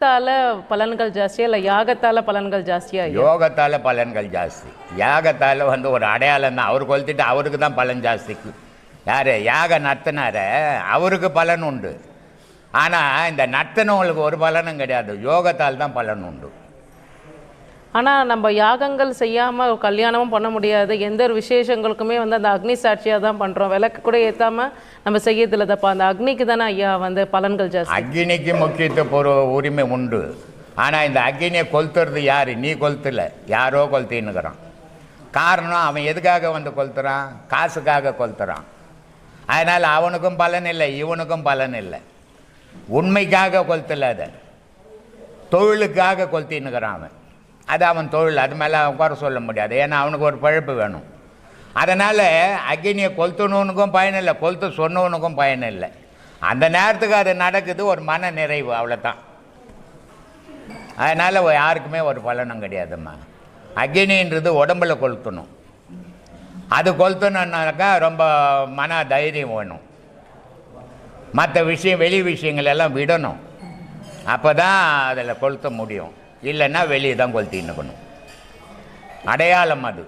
தால பலன்கள் ஜாஸ்தியா இல்லை யாகத்தால பலன்கள் ஜாஸ்தியா? யோகத்தால் பலன்கள் ஜாஸ்தி. யாகத்தால் ஒரு அடையாளம் தான். அவர் கொளுத்திட்டு அவருக்கு தான் பலன் ஜாஸ்திக்கு. யார் யாக நர்த்தனார அவருக்கு பலன் உண்டு. ஆனால் இந்த நர்த்தனவங்களுக்கு ஒரு பலனும் கிடையாது. யோகத்தால் தான் பலன் உண்டு. ஆனால் நம்ம யாகங்கள் செய்யாமல் கல்யாணமும் பண்ண முடியாது. எந்த ஒரு விசேஷங்களுக்குமே அந்த அக்னி சாட்சியாக தான் பண்ணுறோம். விளக்கு கூட ஏற்றாமல் நம்ம செய்யறதில்ல தப்பா. அந்த அக்னிக்கு தானே ஐயா பலன்கள் ஜாஸ்தி. அக்னிக்கு முக்கியத்துவ உரிமை உண்டு. ஆனால் இந்த அக்னியை கொளுத்துறது யார்? நீ கொளுத்தல, யாரோ கொளுத்தின்னுக்கிறான். காரணம் அவன் எதுக்காக கொளுத்துறான்? காசுக்காக கொளுத்துறான். அதனால் அவனுக்கும் பலன் இல்லை, இவனுக்கும் பலன் இல்லை. உண்மைக்காக கொளுத்தல, அதை தொழிலுக்காக கொளுத்தின்னுக்கிறான் அவன். அது அவன் தொழில், அது மேலே அவன் குறை சொல்ல முடியாது. ஏன்னா அவனுக்கு ஒரு பழப்பு வேணும். அதனால் அக்னியை கொளுத்தணுனுக்கும் பயன் இல்லை, கொளுத்து சொன்னவனுக்கும் பயன் இல்லை. அந்த நேரத்துக்கு அது நடக்குது, ஒரு மன நிறைவு, அவ்வளோதான். அதனால் யாருக்குமே ஒரு பலனும் கிடையாதும்மா. அக்னின்றது உடம்புல கொளுத்தணும். அது கொளுத்தணுன்னாக்கா ரொம்ப மன தைரியம் வேணும். மற்ற விஷயம் வெளி விஷயங்கள் எல்லாம் விடணும். அப்போ தான் அதில் கொளுத்த முடியும். இல்லைன்னா வெளியே தான் கொளுத்தின்னுக்கணும். அடையாளம் அது,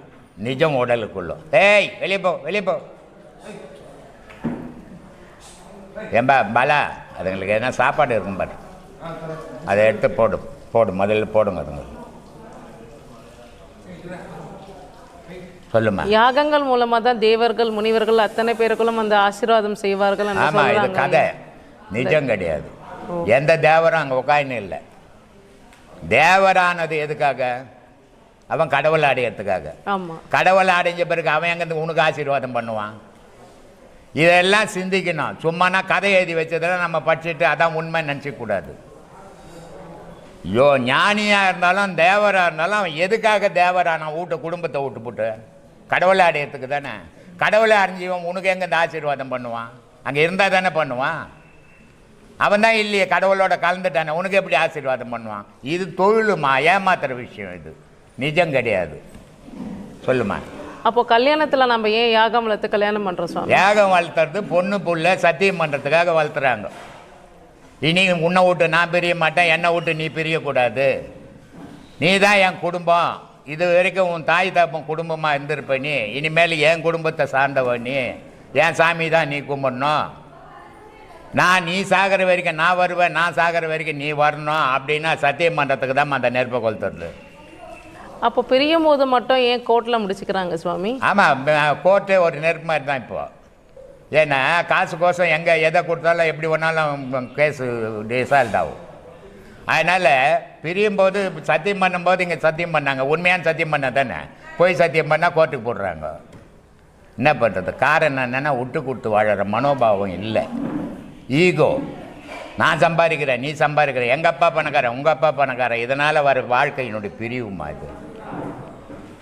நிஜம் உடலுக்குள்ள. ஏய் வெளியே போ, வெளியே போ. ஏம்பா பாலா, அதுங்களுக்கு என்ன சாப்பாடு இருக்கும் பாரு, அதை எடுத்து போடும் முதல்ல போடுங்க. அதுங்க சொல்லுமா. யாகங்கள் மூலமா தான் தேவர்கள் முனிவர்கள் அத்தனை பேருக்குள்ளும் அந்த ஆசீர்வாதம் செய்வார்கள். ஆமாம், இது கதை, நிஜம் கிடையாது. எந்த தேவரும் அங்கே உட்காந்து இல்லை. தேவரானது எதுக்காக? அவன் கடவுளை அடையிறதுக்காக. கடவுளை அடைஞ்ச பிறகு அவன் எங்கேருந்து உனக்கு ஆசீர்வாதம் பண்ணுவான்? இதெல்லாம் சிந்திக்கணும். சும்மானா கதை எழுதி வச்சதெல்லாம் நம்ம படிச்சுட்டு அதான் உண்மை நினச்சிக்கூடாது. ஞானியாக இருந்தாலும் தேவராக இருந்தாலும் அவன் எதுக்காக தேவரான குடும்பத்தை விட்டு போட்டு கடவுளை அடையிறதுக்கு தானே. கடவுளை அறிஞ்சவன் உனக்கு எங்கே இந்த ஆசீர்வாதம் பண்ணுவான்? அங்கே இருந்தால் தானே பண்ணுவான். அவன் தான் இல்லையே, கடவுளோட கலந்துட்டானே, உனக்கு எப்படி ஆசீர்வாதம் பண்ணுவான்? இது தொழிலுமா, ஏமாத்துற விஷயம், இது நிஜம் கிடையாது. சொல்லுமா. அப்போ கல்யாணத்தில் நம்ம ஏன் யாகம் வளர்த்து கல்யாணம் பண்ணுறோம் சுவாமி? யாகம் வளர்த்துறது பொண்ணு புள்ள சத்தியம் பண்ணுறதுக்காக வளர்த்துறாங்க. இனி உன்னை விட்டு நான் பிரிய மாட்டேன், என்னை விட்டு நீ பிரியக்கூடாது, நீ தான் என் குடும்பம், இது வரைக்கும் உன் தாய் தாப்பன் குடும்பமாக இருந்திருப்ப நீ, இனிமேல் என் குடும்பத்தை சார்ந்தவ நீ, என் சாமி தான் நீ கும்பிடணும், நீ சாகிற வரைக்கும் நான் வருவேன், நான் சாகிற வரைக்கும் நீ வரணும் அப்படின்னா சத்தியம் பண்ணுறதுக்கு தான் அந்த நெருப்பை கொளுத்துறது. அப்போ பிரியும் போது மட்டும் ஏன் கோர்ட்டில் முடிச்சுக்கிறாங்க சுவாமி? ஆமாம், கோர்ட்டே ஒரு நெருப்பு மாதிரி தான் இப்போ. ஏன்னா காசு கோசம் எங்கே எதை கொடுத்தாலும் எப்படி ஒன்றாலும் கேஸு டிசால்ட் ஆகும். அதனால் பிரியும் போது சத்தியம் பண்ணும்போது இங்கே சத்தியம் பண்ணாங்க, உண்மையான சத்தியம் பண்ண தானே. போய் சத்தியம் பண்ணால் கோர்ட்டுக்கு போடுறாங்க. என்ன பண்ணுறது? காரணம் என்னென்னா விட்டு கொடுத்து வாழற மனோபாவம் இல்லை, ஈகோ. நான் சம்பாதிக்கிறேன், நீ சம்பாதிக்கிற, எங்கள் அப்பா பணக்காரன், உங்கள் அப்பா பணக்காரன். இதனால் வர வாழ்க்கையினுடைய பிரிவுமா இது?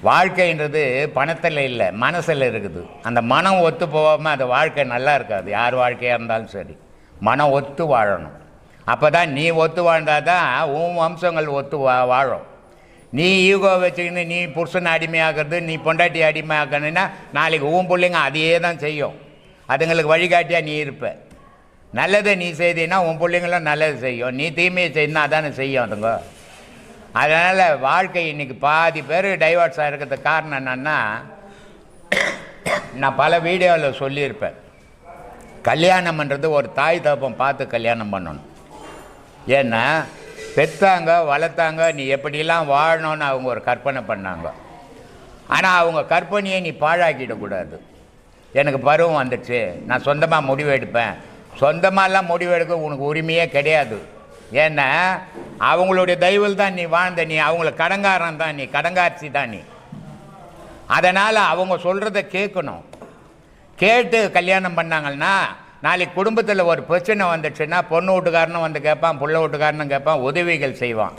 வாழ்க்கைன்றது பணத்தில் இல்லை, மனசில் இருக்குது. அந்த மனம் ஒத்து போகாமல் அந்த வாழ்க்கை நல்லா இருக்காது. யார் வாழ்க்கையாக இருந்தாலும் சரி, மனம் ஒத்து வாழணும். அப்போ தான் நீ ஒத்து வாழ்ந்தால் தான் உன் வம்சங்கள் ஒத்து வாழும். நீ ஈகோ வச்சுக்கின்னு நீ புருஷனை அடிமையாகிறது, நீ பொண்டாட்டி அடிமையாக்கணுன்னா நாளைக்கு உன் பிள்ளைங்க அதையே தான் செய்யும். அதுங்களுக்கு வழிகாட்டியாக நீ இருப்ப. நல்லதை நீ செய்தீன்னா உன் பிள்ளைங்களும் நல்லது செய்யும். நீ தீமையை செய்யணும் அதானே செய்யும் அதுங்க. அதனால் வாழ்க்கை இன்றைக்கி பாதி பேர் டைவர்ஸாக இருக்கிறதுக்கு காரணம் என்னென்னா, நான் பல வீடியோவில் சொல்லியிருப்பேன், கல்யாணம் பண்ணுறது ஒரு தாய் தகப்பன் பார்த்து கல்யாணம் பண்ணணும். ஏன்னா பெற்றாங்க வளர்த்தாங்க, நீ எப்படிலாம் வாழணும்னு அவங்க ஒரு கற்பனை பண்ணாங்க. ஆனால் அவங்க கற்பனையை நீ பாழாக்கிடக்கூடாது. எனக்கு பருவம் வந்துடுச்சு, நான் சொந்தமாக முடிவு எடுப்பேன். சொந்தமாகலாம் முடிவு எடுக்க உனக்கு உரிமையே கிடையாது. ஏன்னா அவங்களுடைய தெய்வம் தான் நீ வாழ்ந்த, நீ அவங்கள கடங்காரன் தான், நீ கடங்காட்சி தான் நீ. அதனால் அவங்க சொல்கிறத கேட்கணும். கேட்டு கல்யாணம் பண்ணாங்கன்னா நாளைக்கு குடும்பத்தில் ஒரு பிரச்சனை வந்துடுச்சுன்னா பொண்ணு வீட்டுக்காரனும் வந்து கேட்பான், புள்ள வீட்டுக்காரனும் கேட்பான், உதவிகள் செய்வான்.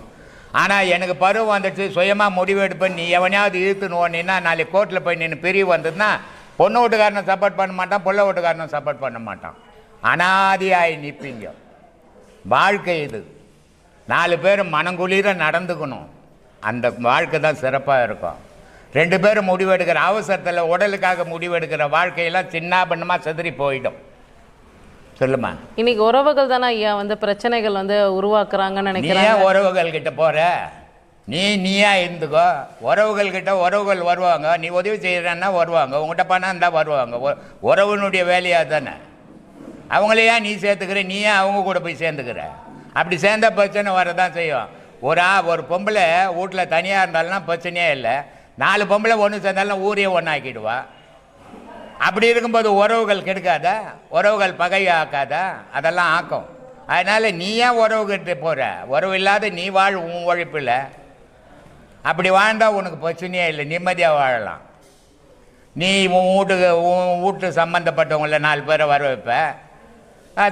ஆனால் எனக்கு பருவம் வந்துடுச்சு, சுயமாக முடிவு எடுப்பேன், நீ எவனையாவது இழுத்துன்னு ஓடினா நாளைக்கு கோர்ட்டில் போய் நின்று பிரிவு வந்ததுன்னா பொண்ணு வீட்டுக்காரனை சப்போர்ட் பண்ண மாட்டான், புள்ள வீட்டுக்காரனும் சப்போர்ட் பண்ண மாட்டான். அனாதியாகி நிற்பீங்க. வாழ்க்கை இது. 4 பேர் மனங்குளிர நடந்துக்கணும். அந்த வாழ்க்கை தான் சிறப்பாக இருக்கும். 2 பேரும் முடிவெடுக்கிற அவசரத்தில் உடலுக்காக முடிவெடுக்கிற வாழ்க்கையெல்லாம் சின்ன பண்ணமாக செதறி போயிடும். சொல்லுமா. இன்னைக்கு உறவுகள் தானே ஐயா வந்து பிரச்சனைகள் வந்து உருவாக்குறாங்கன்னு நீ நினைக்கிறேன். ஏன் உறவுகள் கிட்ட போற? நீயா இருந்துக்கோ. உறவுகள் கிட்ட உறவுகள் வருவாங்க, நீ உதவி செய்கிறன்னா வருவாங்க, உங்கள்கிட்ட பணம் இருந்தால் வருவாங்க. உறவுனுடைய வேலையாக தானே. அவங்களையா நீ சேர்த்துக்கிற, நீயா அவங்க கூட போய் சேர்ந்துக்கிற? அப்படி சேர்ந்த பிரச்சனை வரதான் செய்யும். ஒரு பொம்பளை வீட்டில் தனியாக இருந்தாலும் பிரச்சனையே இல்லை. 4 பொம்பளை ஒன்று சேர்ந்தாலும் ஊரையே ஒன்றாக்கிடுவா. அப்படி இருக்கும்போது உறவுகள் கெடுக்காதா? உறவுகள் பகையாக்காதா? அதெல்லாம் ஆக்கும். அதனால் நீ ஏன் உறவுகிட்ட போகிற? உறவு இல்லாத நீ வாழ் உன் உழைப்பில். அப்படி வாழ்ந்தால் உனக்கு பிரச்சனையே இல்லை, நிம்மதியாக வாழலாம். நீ உன் வீட்டு சம்மந்தப்பட்டவங்கள 4 பேரை வர வைப்ப,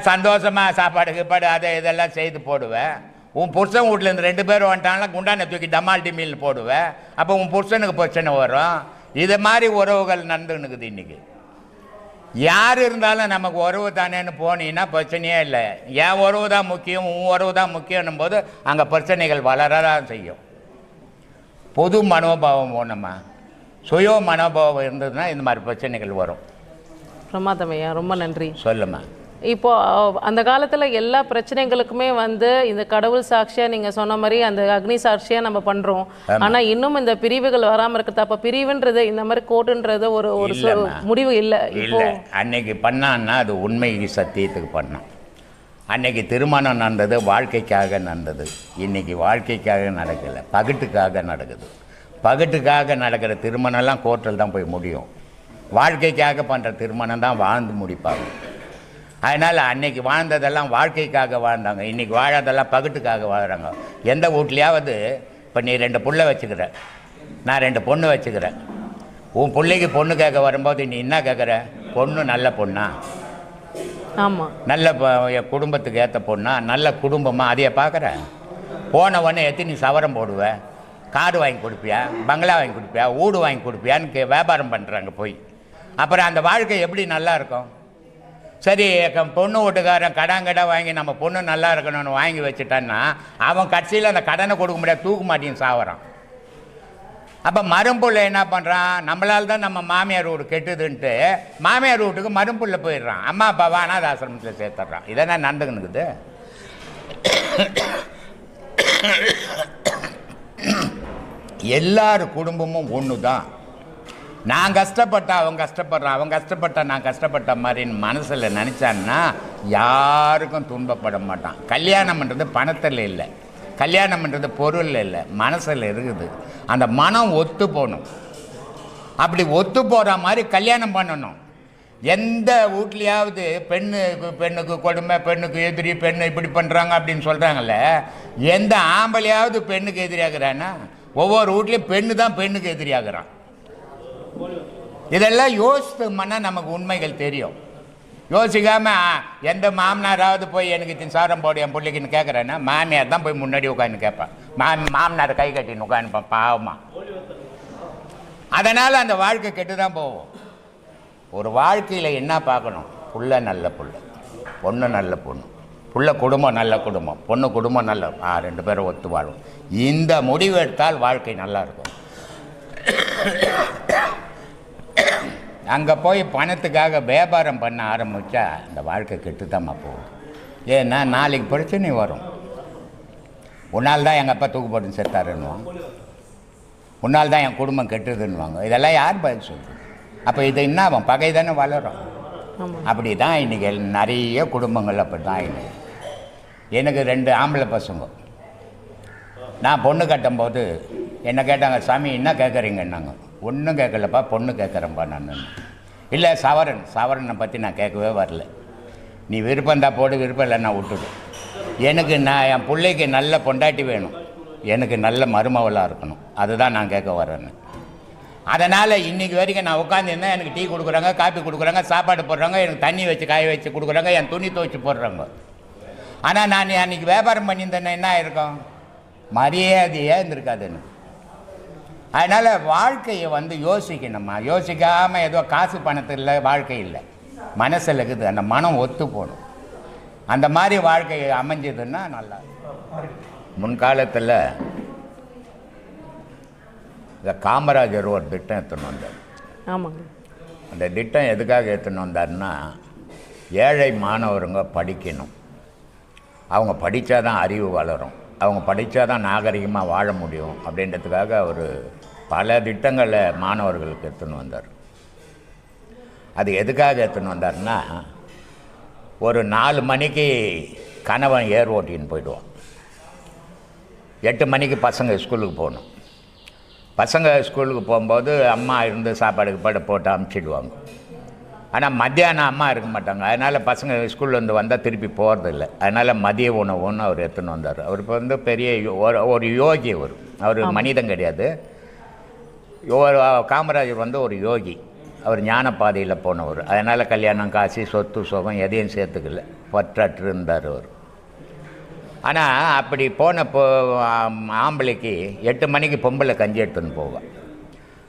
சந்தோஷமாக சாப்பாடு கீப்பாடு அதை இதெல்லாம் செய்து போடுவேன். உன் புருஷன் வீட்டிலேருந்து 2 பேர் வந்துட்டாங்கன்னா குண்டானை தூக்கி டமால் டிமில்னு போடுவேன். அப்போ உன் புருஷனுக்கு பிரச்சனை வரும். இது மாதிரி உறவுகள் நடந்துன்னுக்குது இன்றைக்கி. யார் இருந்தாலும் நமக்கு உறவு தானேன்னு போனீங்கன்னா பிரச்சனையே இல்லை. என் உறவு தான் முக்கியம், உன் உறவு தான் முக்கியன்னும் போது அங்கே பிரச்சனைகள் வளரதான் செய்யும். பொது மனோபாவம் போனோமா, சுய மனோபாவம் இருந்ததுன்னா இந்த மாதிரி பிரச்சனைகள் வரும். பிரமாதம் ஐயா, ரொம்ப நன்றி. சொல்லுமா. இப்போ அந்த காலத்துல எல்லா பிரச்சனைகளுக்குமே வந்து இந்த கடவுள் சாட்சியா நீங்க சொன்ன மாதிரி அந்த அக்னி சாட்சியா நம்ம பண்றோம். ஆனா இன்னும் இந்த பிரிவுகள் வராம இருக்குது. அப்ப பிரிவுன்றது இந்த மாதிரி கோட்டுன்றது ஒரு முடிவு இல்லை. இப்போ அன்னைக்கு பண்ணான்னா அது உண்மை சத்தியத்துக்கு பண்ணோம். அன்னைக்கு திருமணம் நடந்தது வாழ்க்கைக்காக நடந்தது. இன்னைக்கு வாழ்க்கைக்காக நடக்கலை, பகட்டுக்காக நடக்குது. பகட்டுக்காக நடக்கிற திருமணம்லாம் கோர்ட்டில் தான் போய் முடியும். வாழ்க்கைக்காக பண்ணுற திருமணம் தான் வாழ்ந்து முடிப்பாங்க. அதனால் அன்னைக்கு வாழ்ந்ததெல்லாம் வாழ்க்கைக்காக வாழ்ந்தாங்க. இன்றைக்கி வாழாதெல்லாம் பகட்டுக்காக வாழ்கிறாங்க. எந்த வீட்லையாவது இப்போ நீ 2 புள்ள வச்சுக்கிற, நான் 2 பொண்ணு வச்சுக்கிறேன். உன் பிள்ளைக்கு பொண்ணு கேட்க வரும்போது நீ என்ன கேட்குற? பொண்ணு நல்ல பொண்ணா, ஆமாம், நல்ல குடும்பத்துக்கு ஏற்ற பொண்ணா, நல்ல குடும்பமாக அதையே பார்க்குற? போனவொடனே எத்தனை சவரம் போடுவேன், கார் வாங்கி கொடுப்பியா, பங்களா வாங்கி கொடுப்பியா, வீடு வாங்கி கொடுப்பியான்னு வியாபாரம் பண்ணுறாங்க போய். அப்புறம் அந்த வாழ்க்கை எப்படி நல்லா இருக்கும்? சரி, பொண்ணு வீட்டுக்காரன் கடை வாங்கி நம்ம பொண்ணு நல்லா இருக்கணும்னு வாங்கி வச்சுட்டான்னா அவன் கடைசியில் அந்த கடனை கொடுக்க முடியாது, தூக்கு மாட்டின்னு சாவறான். அப்போ மரும்புள்ள என்ன பண்ணுறான்? நம்மளால் தான் நம்ம மாமியார் வீடு கெட்டுதுன்ட்டு மாமியார் வீட்டுக்கு மரும்புள்ள போயிடுறான். அம்மா அப்பாவை அனாத ஆசிரமத்தில் சேர்த்துட்றான். இதெல்லாம் நடந்துக்கணுக்குது. எல்லார் குடும்பமும் ஒன்று தான். நான் கஷ்டப்பட்டா அவன் கஷ்டப்படுறான், அவன் கஷ்டப்பட்டா நான் கஷ்டப்பட்ட மாதிரின்னு மனசில் நினச்சான்னா யாருக்கும் துன்பப்பட மாட்டான். கல்யாணம்ன்றது பணத்தில் இல்லை, கல்யாணம்ன்றது பொருளில் இல்லை, மனசில் இருக்குது. அந்த மனம் ஒத்து போகணும். அப்படி ஒத்து போகிற மாதிரி கல்யாணம் பண்ணணும். எந்த வீட்லையாவது பெண்ணுக்கு கொடுமை, பெண்ணுக்கு எதிரி, பெண்ணு இப்படி பண்ணுறாங்க அப்படின்னு சொல்கிறாங்கல்ல, எந்த ஆம்பளையாவது பெண்ணுக்கு எதிரியாகிறான்னா? ஒவ்வொரு வீட்லேயும் பெண்ணு தான் பெண்ணுக்கு எதிரியாகிறான். இதெல்லாம் யோசித்தோம்னா நமக்கு உண்மைகள் தெரியும். யோசிக்காமல் எந்த மாமனாராவது போய் எனக்கு சாரம் போடு என் பிள்ளைக்குன்னு கேட்குறேன்னா மாமியார் தான் போய் முன்னாடி உட்காந்து கேட்பேன். மாமனாரை கை கட்டின்னு உட்காந்துப்பேன் பாவமா. அதனால் அந்த வாழ்க்கை கெட்டு தான் போவோம். ஒரு வாழ்க்கையில் என்ன பார்க்கணும்? புள்ள நல்ல புள்ள, பொண்ணு நல்ல பொண்ணு, புள்ள குடும்பம் நல்ல குடும்பம், பொண்ணு குடும்பம் நல்ல 2 பேரும் ஒத்து வாழும். இந்த முடிவு எடுத்தால் வாழ்க்கை நல்லா இருக்கும். அங்கே போய் பணத்துக்காக வியாபாரம் பண்ண ஆரம்பித்தா இந்த வாழ்க்கை கெட்டுத்தாம்மா போகும். ஏன்னா நாளைக்கு பிரச்சனை வரும். உன்னால் தான் எங்கள் அப்பா தூக்கு போட்டு செத்தாருன்னுவாங்க, உன்னால் தான் என் குடும்பம் கெட்டுதுன்னுவாங்க. இதெல்லாம் யார் பதில் சொல்லுது? அப்போ இது என்ன ஆகும்? பகை தானே வளரும். அப்படி தான் இன்றைக்கி நிறைய குடும்பங்கள் அப்படி தான் இன்னைக்கு. எனக்கு 2 ஆம்பளை பசங்க. நான் பொண்ணு கட்டும்போது என்ன கேட்டாங்க, சாமி என்ன கேட்குறீங்கன்னாங்க. ஒன்றும் கேட்கலப்பா, பொண்ணு கேட்குறேன்ப்பா நான். இல்லை சவரனை பற்றி நான் கேட்கவே வரல. நீ விருப்பம் தான் போடு, விருப்பம் இல்லைன்னா விட்டுடு. எனக்கு என் பிள்ளைக்கு நல்ல பொண்டாட்டி வேணும், எனக்கு நல்ல மருமவளாக இருக்கணும், அதுதான் நான் கேட்க வரேன்னு. அதனால் இன்றைக்கி வரைக்கும் நான் உட்காந்துருந்தேன். எனக்கு டீ கொடுக்குறாங்க, காப்பி கொடுக்குறாங்க, சாப்பாடு போடுறாங்க, எனக்கு தண்ணி வச்சு காய வச்சு கொடுக்குறாங்க, என் துணி துவைச்சி போடுறாங்க. ஆனால் நான் அன்றைக்கி வியாபாரம் பண்ணியிருந்தேன்னா என்ன ஆயிருக்கும்? மரியாதையே இருந்திருக்காது எனக்கு. அதனால் வாழ்க்கையை யோசிக்கணுமா. யோசிக்காமல் ஏதோ காசு பணத்தில் வாழ்க்கை இல்லை, மனசில் இருக்குது. அந்த மனம் ஒத்து போகணும். அந்த மாதிரி வாழ்க்கை அமைஞ்சதுன்னா நல்லா. முன்காலத்தில் இந்த காமராஜர் ஒரு திட்டம் எடுத்துன்னு வந்தார். ஆமாங்க. அந்த திட்டம் எதுக்காக எடுத்துன்னு வந்தார்னா, ஏழை மாணவருங்க படிக்கணும். அவங்க படித்தா தான் அறிவு வளரும், அவங்க படித்தா தான் நாகரிகமாக வாழ முடியும் அப்படின்றதுக்காக அவர் பல திட்டங்களை மாணவர்களுக்கு எடுத்துன்னு வந்தார். அது எதுக்காக எடுத்துன்னு வந்தார்னா, ஒரு 4 மணிக்கு கணவன் ஏர் ஓட்டின்னு போயிடுவான், 8 மணிக்கு பசங்க ஸ்கூலுக்கு போகணும். பசங்க ஸ்கூலுக்கு போகும்போது அம்மா இருந்து சாப்பாடுக்கு போட்டு அமுச்சிடுவாங்க. ஆனால் மத்தியானம் அம்மா இருக்க மாட்டாங்க. அதனால் பசங்க ஸ்கூல்லேருந்து வந்தால் திருப்பி போகிறதில்ல. அதனால் மதிய உணவுன்னு அவர் எடுத்துன்னு வந்தார். அவர் இப்போ வந்து பெரிய ஒரு யோகி. அவர் மனிதன் கிடையாது. காமராஜர் வந்து ஒரு யோகி. அவர் ஞான பாதையில் போனவர். அதனால் கல்யாணம், காசி, சொத்து, சுகம் எதையும் சேர்த்துக்கல, பற்றற்று இருந்தார் அவர். ஆனால் அப்படி போன ஆம்பளைக்கு 8 மணிக்கு பொம்பளை கஞ்சி எடுத்துன்னு போவாள்.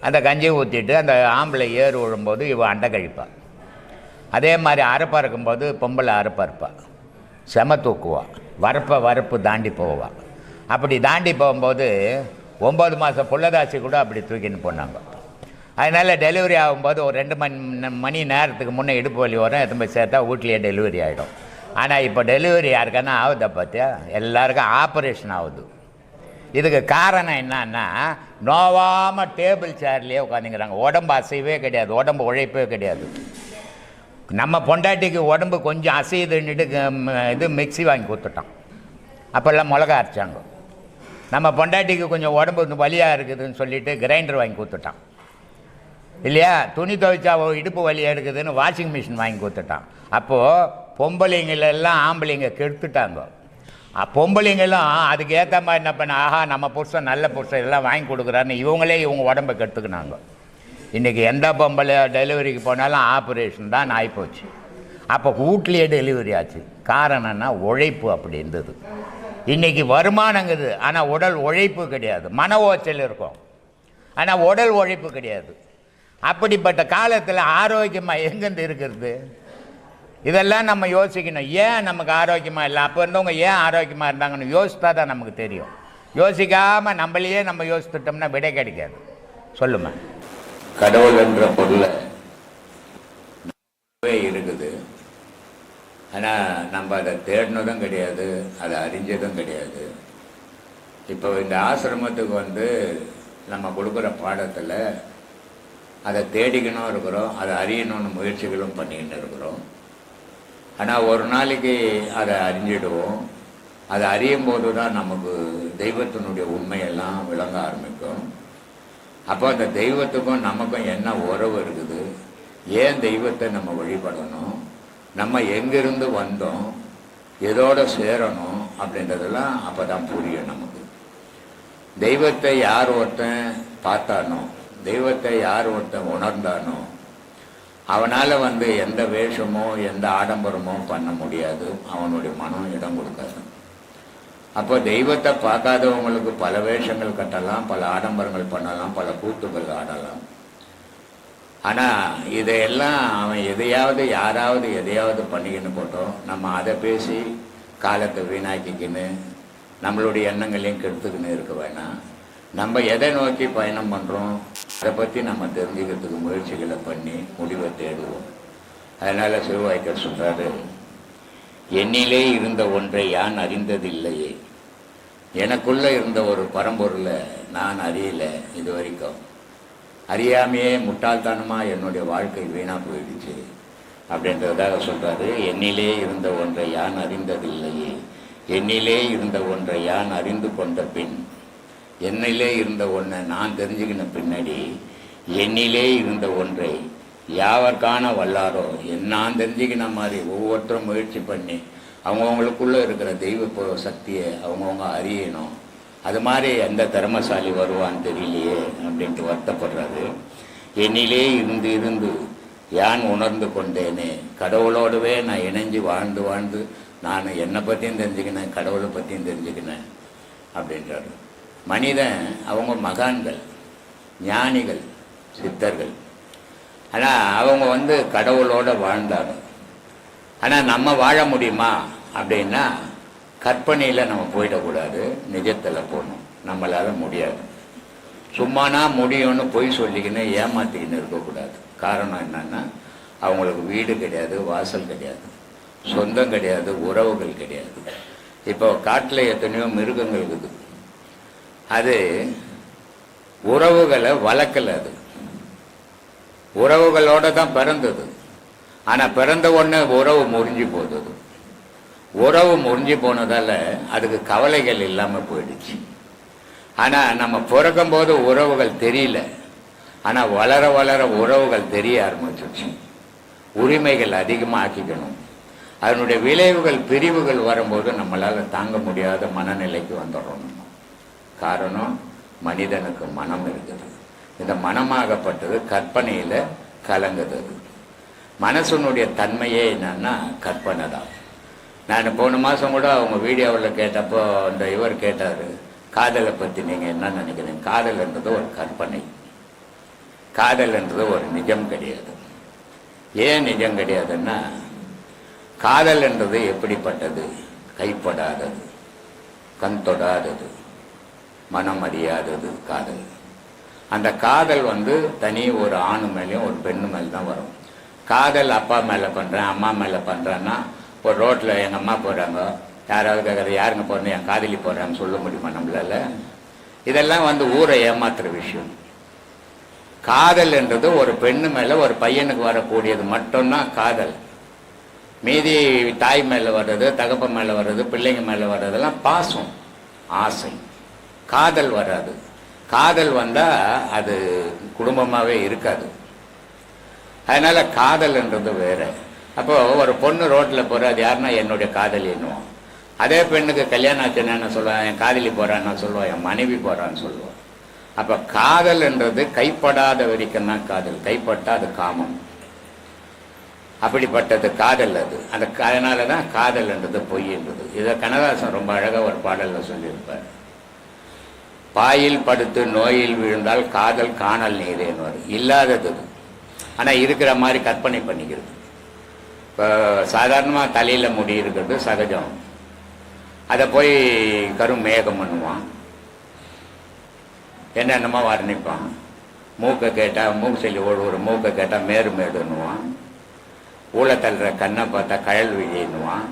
அந்த கஞ்சியை ஊற்றிட்டு அந்த ஆம்பளை ஏறு விழும்போது இவன் அண்டை கழிப்பாள். அதே மாதிரி அறுப்பாக இருக்கும்போது பொம்பளை அறுப்பாக இருப்பாள், செம தூக்குவாள், வரப்பு தாண்டி போவாள். அப்படி தாண்டி போகும்போது 9 மாதம் புள்ளதாச்சி கூட அப்படி தூக்கின்னு போனாங்க. அதனால் டெலிவரி ஆகும்போது ஒரு 2 மணி நேரத்துக்கு முன்னே இடுப்பு வலி வரும், எத்தனை போய் சேர்த்தா வீட்லேயே டெலிவரி ஆகிடும். ஆனால் இப்போ டெலிவரி யாருக்கானா ஆகுதா பார்த்தியா? எல்லாருக்கும் ஆப்ரேஷன் ஆகுது. இதுக்கு காரணம் என்னன்னா, நோவாமல் டேபிள் சேர்லேயே உட்காந்துங்கிறாங்க. உடம்பு அசைவே கிடையாது, உடம்பு உழைப்பே கிடையாது. நம்ம பொண்டாட்டிக்கு உடம்பு கொஞ்சம் அசையுதுன்னுட்டு இது மிக்ஸி வாங்கி கொடுத்துட்டான். அப்போல்லாம் மிளகா அரைச்சாங்க. நம்ம பொண்டாட்டிக்கு கொஞ்சம் உடம்பு வலியாக இருக்குதுன்னு சொல்லிவிட்டு கிரைண்டர் வாங்கி கொடுத்துட்டான் இல்லையா? துணி துவைச்சா இடுப்பு வலி எடுக்குதுன்னு வாஷிங் மிஷின் வாங்கி கொடுத்துட்டான். அப்போது பொம்பளைங்களெல்லாம் ஆம்பளைங்க கெடுத்துட்டாங்க. பொம்பளைங்களும் அதுக்கு ஏற்ற மாதிரி என்ன பண்ண, ஆஹா நம்ம புருஷன் நல்ல புருஷன் இதெல்லாம் வாங்கி கொடுக்குறாருன்னு இவங்க உடம்பை கெடுத்துக்கினாங்க. இன்றைக்கி எந்த பொம்பளை டெலிவரிக்கு போனாலும் ஆப்ரேஷன் தான் ஆகிப்போச்சு. அப்போ வீட்லேயே டெலிவரி ஆச்சு. காரணம்னா உழைப்பு அப்படி இருந்தது. இன்றைக்கி வருமானங்குது, ஆனால் உடல் உழைப்பு கிடையாது. மன ஓச்சல் இருக்கும், ஆனால் உடல் உழைப்பு கிடையாது. அப்படிப்பட்ட காலத்தில் ஆரோக்கியமாக எங்கேருந்து இருக்கிறது? இதெல்லாம் நம்ம யோசிக்கணும். ஏன் நமக்கு ஆரோக்கியமாக இல்லை? அப்போ இருந்தவங்க ஏன் ஆரோக்கியமாக இருந்தாங்கன்னு யோசித்தா தான் நமக்கு தெரியும். யோசிக்காமல் நம்மளையே நம்ம யோசித்துட்டோம்னா விடை கிடைக்காது. சொல்லுமா? கடவுள் என்ற பொருளை இருக்குது, ஆனால் நம்ம அதை தேடினதும் கிடையாது, அதை அறிஞ்சதும் கிடையாது. இப்போ இந்த ஆசிரமத்துக்கு வந்து நம்ம கொடுக்குற பாடத்தில் அதை தேடிக்கணும் இருக்கிறோம், அதை அறியணும்னு முயற்சிகளும் பண்ணிக்கிட்டு இருக்கிறோம். ஆனால் ஒரு நாளைக்கு அதை அறிஞ்சிடுவோம். அதை அறியும் போது தான் நமக்கு தெய்வத்தினுடைய உண்மையெல்லாம் விளங்க ஆரம்பிக்கும். அப்போ அந்த தெய்வத்துக்கும் நமக்கும் என்ன உறவு இருக்குது, ஏன் தெய்வத்தை நம்ம வழிபடணும், நம்ம எங்கிருந்து வந்தோம், எதோட சேரணும் அப்படின்றதெல்லாம் அப்போ தான் புரியும் நமக்கு. தெய்வத்தை யார் ஒருத்தன் பார்த்தானோ, தெய்வத்தை யார் ஒருத்தன் உணர்ந்தானோ, அவனால் வந்து எந்த வேஷமோ எந்த ஆடம்பரமோ பண்ண முடியாது, அவனுடைய மனம் இடம் கொடுக்காது. அப்போ தெய்வத்தை பார்க்காதவங்களுக்கு பல வேஷங்கள் கட்டலாம், பல ஆடம்பரங்கள் பண்ணலாம், பல கூத்துகள் ஆடலாம். ஆனால் இதையெல்லாம் அவன் எதையாவது யாராவது எதையாவது பண்ணிக்கின்னு போட்டோம், நம்ம அதை பேசி காலத்தை வீணாக்கிக்கின்னு நம்மளுடைய எண்ணங்களையும் கெடுத்துக்கின்னு இருக்க வேணாம். நம்ம எதை நோக்கி பயணம் பண்ணுறோம் அதை பற்றி நம்ம தெரிஞ்சுக்கிறதுக்கு முயற்சிகளை பண்ணி முடிவை தேடுவோம். அதனால் சிறுவாய்க்கர் சொல்கிறாரு, என்னிலே இருந்த ஒன்றை யான் அறிந்ததில்லையே, எனக்குள்ளே இருந்த ஒரு பரம்பொருளை நான் அறியலை இது வரைக்கும். அறியாமையே முட்டாள்தனமாக என்னுடைய வாழ்க்கை வீணாக போயிடுச்சு அப்படின்றதாக சொல்கிறாரு. என்னிலே இருந்த ஒன்றை யான் அறிந்ததில்லையே, என்னிலே இருந்த ஒன்றை யான் அறிந்து கொண்ட பின், என்னிலே இருந்த ஒன்றை நான் தெரிஞ்சுக்கின பின்னாடி என்னிலே இருந்த ஒன்றை யாவர்கான வல்லாரோ, நான் தெரிஞ்சுக்கின மாதிரி ஒவ்வொருத்தரும் முயற்சி பண்ணி அவங்கவுங்களுக்குள்ளே இருக்கிற தெய்வ சக்தியை அவங்கவுங்க அறியணும். அது மாதிரி எந்த திறமசாலி வருவான்னு தெரியலையே அப்படின்ட்டு வருத்தப்படுறாரு. என்னிலே இருந்து யான் உணர்ந்து கொண்டேனே, கடவுளோடவே நான் இணைஞ்சு வாழ்ந்து நான் என்னை பற்றியும் தெரிஞ்சுக்கினேன், கடவுளை பற்றியும் தெரிஞ்சுக்கினேன் அப்படின்றாரு. மனிதன் அவங்க மகான்கள், ஞானிகள், சித்தர்கள். ஆனால் அவங்க வந்து கடவுளோடு வாழ்ந்தாங்க. ஆனால் நம்ம வாழ முடியுமா அப்படின்னா கற்பனையில் நம்ம போயிடக்கூடாது, நிஜத்தில் போகணும். நம்மளால் முடியாது. சும்மானா முடியும்னு பொய் சொல்லிக்கின்னு ஏமாற்றிக்கின்னு இருக்கக்கூடாது. காரணம் என்னன்னா, அவங்களுக்கு வீடு கிடையாது, வாசல் கிடையாது, சொந்தம் கிடையாது, உறவுகள் கிடையாது. இப்போ காட்டில் எத்தனையோ மிருகங்கள் இருக்குது, அது உறவுகளை வளர்க்கல. அது உறவுகளோட தான் பிறந்தது. ஆனால் பிறந்த உடனே உறவு முறிஞ்சு போகுது. உறவு முறிஞ்சு போனதால் அதுக்கு கவலைகள் இல்லாமல் போயிடுச்சு. ஆனால் நம்ம பிறக்கும்போது உறவுகள் தெரியல, ஆனால் வளர வளர உறவுகள் தெரிய ஆரம்பிச்சிச்சு. உரிமைகள் அதிகமாக ஆக்கிக்கணும். அதனுடைய விளைவுகள் பிரிவுகள் வரும்போது நம்மளால் தாங்க முடியாத மனநிலைக்கு வந்துடுறோம். காரணம், மனிதனுக்கு மனம் இருக்குது. இந்த மனமாகப்பட்டது கற்பனையில் கலங்குது. மனசனுடைய தன்மையே என்னன்னா கற்பனை தான். நான் போன மாதம் கூட அவங்க வீடியோவில் கேட்டப்போ அந்த இவர் கேட்டார், காதலை பற்றி நீங்கள் என்ன நினைக்கிறீங்க? காதல் என்றது ஒரு கற்பனை, காதல் என்றது ஒரு நிஜம் கிடையாது. ஏன் நிஜம் கிடையாதுன்னா, காதல் என்றது எப்படிப்பட்டது? கைப்படாதது, கண் தொடாதது, மனம் அறியாதது காதல். அந்த காதல் தனி ஒரு ஆணு மேலேயும் ஒரு பெண்ணு மேலே தான் வரும். காதல் அப்பா மேலே பண்ணுறேன், அம்மா மேலே பண்ணுறேன்னா, ஒரு ரோட்டில் எங்கள் அம்மா போகிறாங்க, யாராவது கேட்குறது யாருங்க போகிறேன், என் காதலி போகிறான்னு சொல்ல முடியுமா நம்மளால? இதெல்லாம் ஊரை ஏமாத்துகிற விஷயம். காதல் என்றது ஒரு பெண்ணு மேலே ஒரு பையனுக்கு வரக்கூடியது மட்டும்தான் காதல். மீதி தாய் மேலே வர்றது, தகப்பன் மேலே வர்றது, பிள்ளைங்க மேலே வர்றதெல்லாம் பாசம், ஆசை. காதல் வராது. காதல் வந்தால் அது குடும்பமாகவே இருக்காது. அதனால் காதல்ன்றது வேறு. அப்போது ஒரு பொண்ணு ரோட்டில் போகிற, அது யாருன்னா என்னுடைய காதலி என்னுவோம். அதே பெண்ணுக்கு கல்யாணம் ஆச்சுன்னா என்ன சொல்லுவான்? என் காதலி போகிறான்னு சொல்லுவான், என் மனைவி போகிறான்னு சொல்லுவான். அப்போ காதல்ன்றது கைப்படாத வரைக்கும் தான் காதல். கைப்பட்டால் அது காமம். அப்படிப்பட்டது காதல் அது. அதனால தான் காதல்ன்றது பொய்ன்றது. இதை கண்ணதாசன் ரொம்ப அழகாக ஒரு பாடலில் சொல்லியிருப்பார். பாயில் படுத்து நோயில் விழுந்தால் காதல் காணல் நீரேன்னு இல்லாதது. ஆனால் இருக்கிற மாதிரி கற்பனை பண்ணிக்கிறது. இப்போ சாதாரணமாக தலையில் முடி இருக்கிறது சகஜம். அதை போய் கரும் மேகம் பண்ணுவான், என்னென்னமோ வர்ணிப்பான். மூக்கை கேட்டால் மூக்கு சொல்லி ஒரு மூக்கை கேட்டால் மேரு மேடுன்னுவான். ஊழ தள்ளுற கண்ணை பார்த்தா கழல் விழின்னுவான்.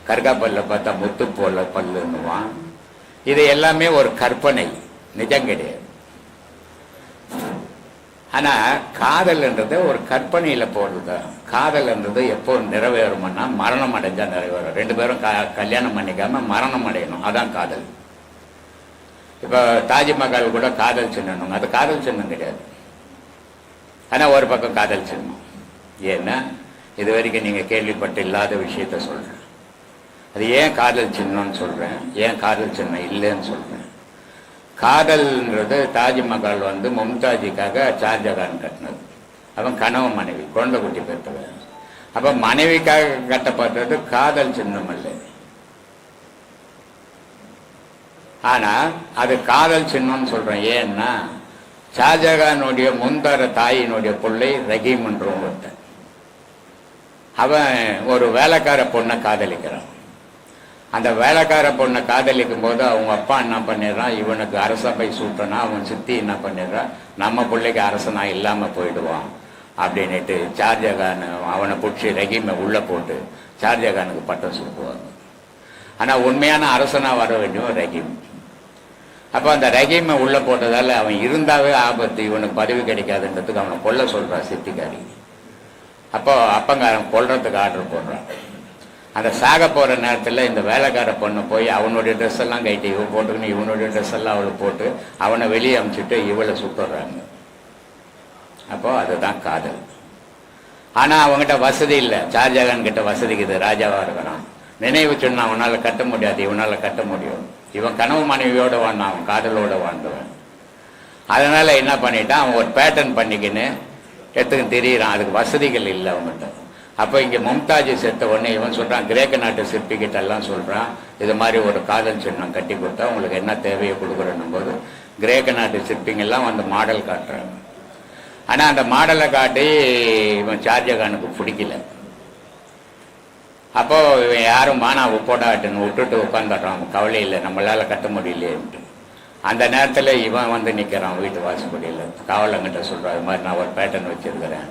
கருகாப்பல்ல பார்த்தா முத்து போல பல்லுன்னுவான். இது எல்லாமே ஒரு கற்பனை, நிஜம் கிடையாது. ஆனால் காதல்ன்றது ஒரு கற்பனையில் போடுறது. காதல்ன்றது எப்போ நிறைவேறும்னா மரணம் அடைஞ்சால் நிறைவேறும். ரெண்டு பேரும் கல்யாணம் பண்ணிக்காம மரணம் அடையணும், அதான் காதல். இப்போ தாஜ்மஹால் கூட காதல் சின்னம், அது காதல் சின்னம் கிடையாது. ஆனால் ஒரு பக்கம் காதல் சின்னம். ஏன்னா இது வரைக்கும் நீங்கள் கேள்விப்பட்டு இல்லாத விஷயத்த சொல்கிறேன். அது ஏன் காதல் சின்னம்னு சொல்கிறேன், ஏன் காதல் சின்னம் இல்லைன்னு சொல்கிறேன். காதல்ன்றது தாஜ்மஹால் மும்தாஜிக்காக ஷாஜகான் கட்டினது. அவன் கனவு மனைவி, குழந்தை குட்டி பெற்றவன். அப்போ மனைவிக்காக கட்டப்பட்டது காதல் சின்னம் இல்லை. ஆனால் அது காதல் சின்னம்னு சொல்கிறேன். ஏன்னா ஷாஜகானுடைய முந்தார தாயினுடைய பிள்ளை ரஹீம்ன்றவன் ஒருத்தன். அவன் ஒரு வேலைக்கார பொண்ணை காதலிக்கிறான். அந்த வேலைக்கார பொண்ணை காதலிக்கும் போது அவங்க அப்பா என்ன பண்ணிடுறான், இவனுக்கு அரசபை சூட்டனா அவன் சித்தி என்ன பண்ணிடுறான், நம்ம பிள்ளைக்கு அரசனா இல்லாமல் போயிடுவான் அப்படின்ட்டு ஷாஜகான் அவனை பிடிச்சி ரஹீமை உள்ளே போட்டு ஷாஜகானுக்கு பட்டம் சூட்டுவாங்க. ஆனால் உண்மையான அரசனாக வர வேண்டியவன் ரஹீம். அப்போ அந்த ரஹீமை உள்ளே போட்டதால் அவன் இருந்தாவே ஆபத்து, இவனுக்கு பதவி கிடைக்காதுன்றதுக்கு அவனை கொல்ல சொல்கிறான் சித்திக்காரி. அப்போ அப்பங்காரன் கொல்றதுக்கு ஆர்டர் போடுறான். அந்த சாக போகிற நேரத்தில் இந்த வேலைக்கார பொண்ணு போய் அவனுடைய ட்ரெஸ் எல்லாம் கைட்டு இவன் போட்டுக்கணும், இவனுடைய ட்ரெஸ் எல்லாம் அவளை போட்டு அவனை வெளியே அமுச்சுட்டு இவளை சுட்டுறாங்க. அப்போ அதுதான் காதல். ஆனால் அவங்ககிட்ட வசதி இல்லை. ஷாஜகான் கிட்ட வசதிக்குது, ராஜாவாக இருக்கிறான். நினைவு சொன்ன அவனால் கட்ட முடியாது, இவனால் கட்ட முடியும். இவன் கனவு மனைவியோடு வாழ்ந்தான், அவன் காதலோடு வாழ்ந்தவன். அதனால் என்ன பண்ணிட்டான், அவன் ஒரு பேட்டர்ன் பண்ணிக்கின்னு எடுத்துக்கு தெரியுறான். அதுக்கு வசதிகள் இல்லை அவங்ககிட்ட. அப்போ இங்கே மும்தாஜி செத்த உடனே இவன் சொல்கிறான், கிரேக்க நாட்டு சிற்பிக்கிட்டெல்லாம் சொல்கிறான், இது மாதிரி ஒரு காதல் சின்னம் கட்டி கொடுத்தா உங்களுக்கு என்ன தேவையை கொடுக்குறன்னும் போது கிரேக்க நாட்டு சிற்பிங்கெல்லாம் மாடல் காட்டுறாங்க. ஆனால் அந்த மாடலை காட்டி இவன் ஷாஜகானுக்கு பிடிக்கல. அப்போது இவன் யாரும் மானா போடாட்டுன்னு விட்டுட்டு உட்காந்துடுறான். கவலை இல்லை, நம்மளால் கட்ட முடியலையேன்ட்டு. அந்த நேரத்தில் இவன் நிற்கிறான் வீட்டு வாசப்படியில். காவலங்கிட்ட சொல்கிறான், இது மாதிரி நான் ஒரு பேட்டர்ன் வச்சுருக்கிறேன்,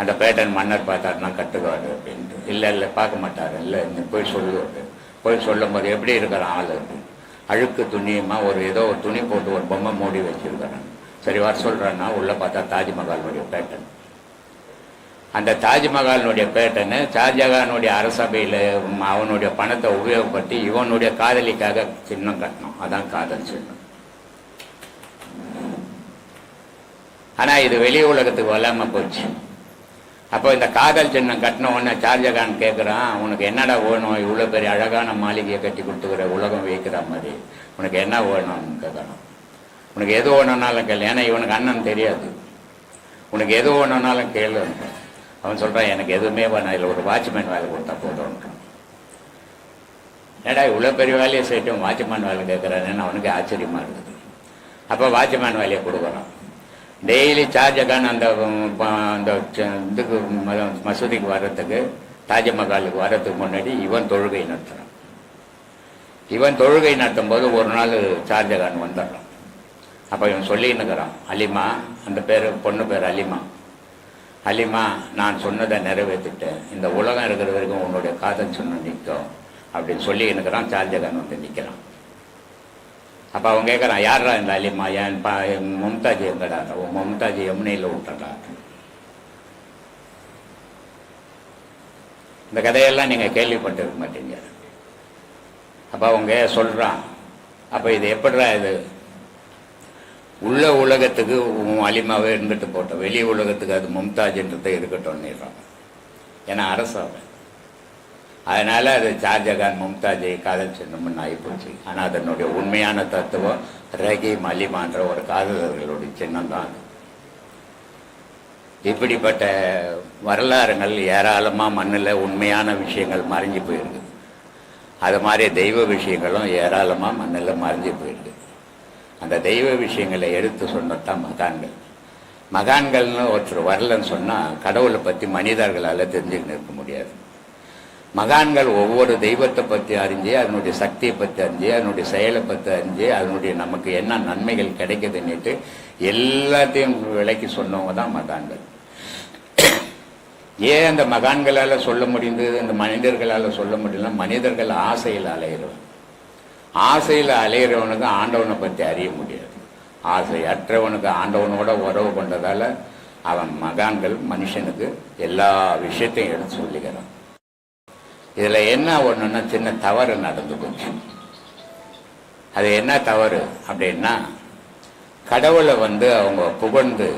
அந்த பேட்டன் மன்னர் பார்த்தாருன்னா கட்டுக்குவார் அப்படின்ட்டு. இல்லை பார்க்க மாட்டார். இல்லை நீ போய் சொல்லுவார். போய் சொல்லும் போது எப்படி இருக்கிறான் ஆள், அழுக்கு துணியுமா ஒரு ஏதோ ஒரு துணி போட்டு ஒரு பொம்மை மூடி வச்சிருக்கிறான். சரி வர சொல்கிறான்னா உள்ளே பார்த்தா தாஜ்மஹாலுடைய பேட்டன். அந்த தாஜ்மஹாலினுடைய பேட்டனு ஷாஜகானுடைய அரசபையில் அவனுடைய பணத்தை உபயோகப்படுத்தி இவனுடைய காதலிக்காக சின்னம் கட்டணும். அதான் காதல் சின்னம். ஆனால் இது வெளி உலகத்துக்கு வராமல் போச்சு. அப்போ இந்த காதல் சின்னம் கட்டின உடனே ஷாஜகான் கேட்குறான், உனக்கு என்னடா வேணும், இவ்வளோ பெரிய அழகான மாளிகையை கட்டி கொடுத்துக்கிற உலகம் வைக்கிற மாதிரி உனக்கு என்ன வேணும்னு கேட்குறான். உனக்கு எது வேணும்னாலும் கேளு. ஏன்னா இவனுக்கு அண்ணன் தெரியாது. உனக்கு எது வேணும்னாலும் கேளு. அவன் சொல்கிறான், எனக்கு எதுவுமே வேணாம், இதில் ஒரு வாட்ச்மேன் வேலை கொடுத்தா போதும்ன்றான். ஏடா இவ்வளோ பெரிய வேலையை செய்யட்டும் வாட்ச்மேன் வேலை கேட்குறானேன்னு அவனுக்கு ஆச்சரியமாக இருக்குது. அப்போ வாட்ச்மேன் வேலையை கொடுக்குறான். டெய்லி ஷாஜகான் அந்த இதுக்கு மசூதிக்கு வர்றதுக்கு தாஜ்மஹாலுக்கு வர்றதுக்கு முன்னாடி இவன் தொழுகை நடத்துகிறான். இவன் தொழுகை நடத்தும் போது ஒரு நாள் ஷாஜகான் வந்துடுறான். அப்போ இவன் சொல்லின்னுக்கிறான், அலிமா, அந்த பேர் பொண்ணு பேர் அலிமா, அலிமா நான் சொன்னதை நிறைவேற்றிட்டேன், இந்த உலகம் இருக்கிற வரைக்கும் உன்னுடைய காதல் சொன்ன நிற்கும் அப்படின்னு சொல்லி இருக்கிறான். ஷாஜகான் வந்து நிற்கிறான். அப்போ அவன் கேட்குறான், யாரா இந்த அலிமா, என் மும்தாஜ் எங்கடா, மும்தாஜ் யமுனையில் விட்டுறா. இந்த கதையெல்லாம் நீங்கள் கேள்விப்பட்டிருக்க மாட்டீங்க. அப்போ அவங்க சொல்கிறான், அப்போ இது எப்படிடா இது, உள்ள உலகத்துக்கு அலிமாவே இருந்துட்டு போட்டோம், வெளி உலகத்துக்கு அது மும்தாஜ்ன்றதை இருக்கட்டும்னுறான். ஏன்னா அரசவன், அதனால் அது ஷாஜகான் மும்தாஜை காதல் சின்னம்னு ஆகிப்போச்சு. ஆனால் அதனுடைய உண்மையான தத்துவம் ரஹீம் அலிமான்ற ஒரு காதலர்களுடைய சின்னம் தான். இப்படிப்பட்ட வரலாறுகள் ஏராளமாக மண்ணில் உண்மையான விஷயங்கள் மறைஞ்சு போயிருக்கு. அது மாதிரி தெய்வ விஷயங்களும் ஏராளமாக மண்ணில் மறைஞ்சு போயிருக்கு. அந்த தெய்வ விஷயங்களை எடுத்து சொன்னதான் மகான்கள். மகான்கள்னு ஒருத்தர் வரலன்னு சொன்னால் கடவுளை பற்றி மனிதர்களால் தெரிஞ்சுக்கிட்டு இருக்க முடியாது. மகான்கள் ஒவ்வொரு தெய்வத்தை பற்றி அறிஞ்சு, அதனுடைய சக்தியை பற்றி அறிஞ்சு, அதனுடைய செயலை பற்றி அறிஞ்சு, அதனுடைய நமக்கு என்ன நன்மைகள் கிடைக்குதுன்னுட்டு எல்லாத்தையும் விளக்கி சொன்னவங்க தான் மகான்கள். ஏன் அந்த மகான்களால் சொல்ல முடிந்தது, இந்த மனிதர்களால் சொல்ல முடியல? மனிதர்கள் ஆசையில் அலையிறவன். ஆசையில் அலையிறவனுக்கு ஆண்டவனை பற்றி அறிய முடியாது. ஆசை அற்றவனுக்கு ஆண்டவனோட உறவு கொண்டதால் அவன் மகான்கள் மனுஷனுக்கு எல்லா விஷயத்தையும் எடுத்து சொல்லிக்கிறான். இதில் என்ன ஒன்றுன்னா சின்ன தவறு நடந்து போச்சு. அது என்ன தவறு அப்படின்னா, கடவுளை அவங்க புகழ்ந்து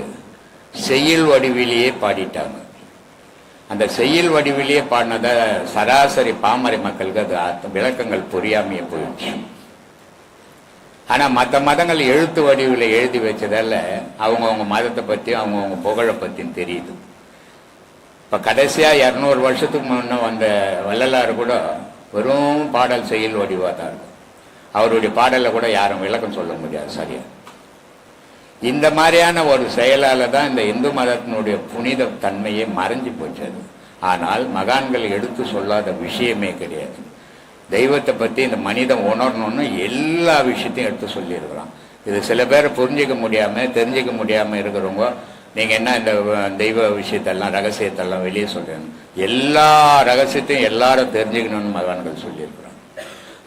செய்யுள் வடிவிலேயே பாடிட்டாங்க. அந்த செய்யுள் வடிவிலேயே பாடினதை சராசரி பாமரை மக்களுக்கு அது விளக்கங்கள் புரியாமையே போயிடுச்சு. ஆனால் மற்ற மதங்கள் எழுத்து வடிவில் எழுதி வச்சதால அவங்கவுங்க மதத்தை பற்றி அவங்கவுங்க புகழை பற்றியும் தெரியுது. இப்போ கடைசியாக 200 வருஷத்துக்கு முன்னே வந்த வள்ளலாறு கூட வெறும் பாடல் செய்யுள் வடிவாக தான் இருக்கும். அவருடைய பாடலை கூட யாரும் விளக்கம் சொல்ல முடியாது சரியா. இந்த மாதிரியான ஒரு செயலால் தான் இந்த இந்து மதத்தினுடைய புனித தன்மையை மறைஞ்சு போச்சது. ஆனால் மகான்கள் எடுத்து சொல்லாத விஷயமே கிடையாது. தெய்வத்தை பற்றி இந்த மனிதன் உணரணும்னு எல்லா விஷயத்தையும் எடுத்து சொல்லியிருக்கிறான். இது சில பேர் புரிஞ்சிக்க முடியாமல் தெரிஞ்சிக்க முடியாமல் இருக்கிறவங்க, நீங்கள் என்ன இந்த தெய்வ விஷயத்தெல்லாம் ரகசியத்தெல்லாம் வெளியே சொல்கிறேன், எல்லா ரகசியத்தையும் எல்லாரும் தெரிஞ்சுக்கணும்னு மகான்கள் சொல்லியிருக்கிறாங்க.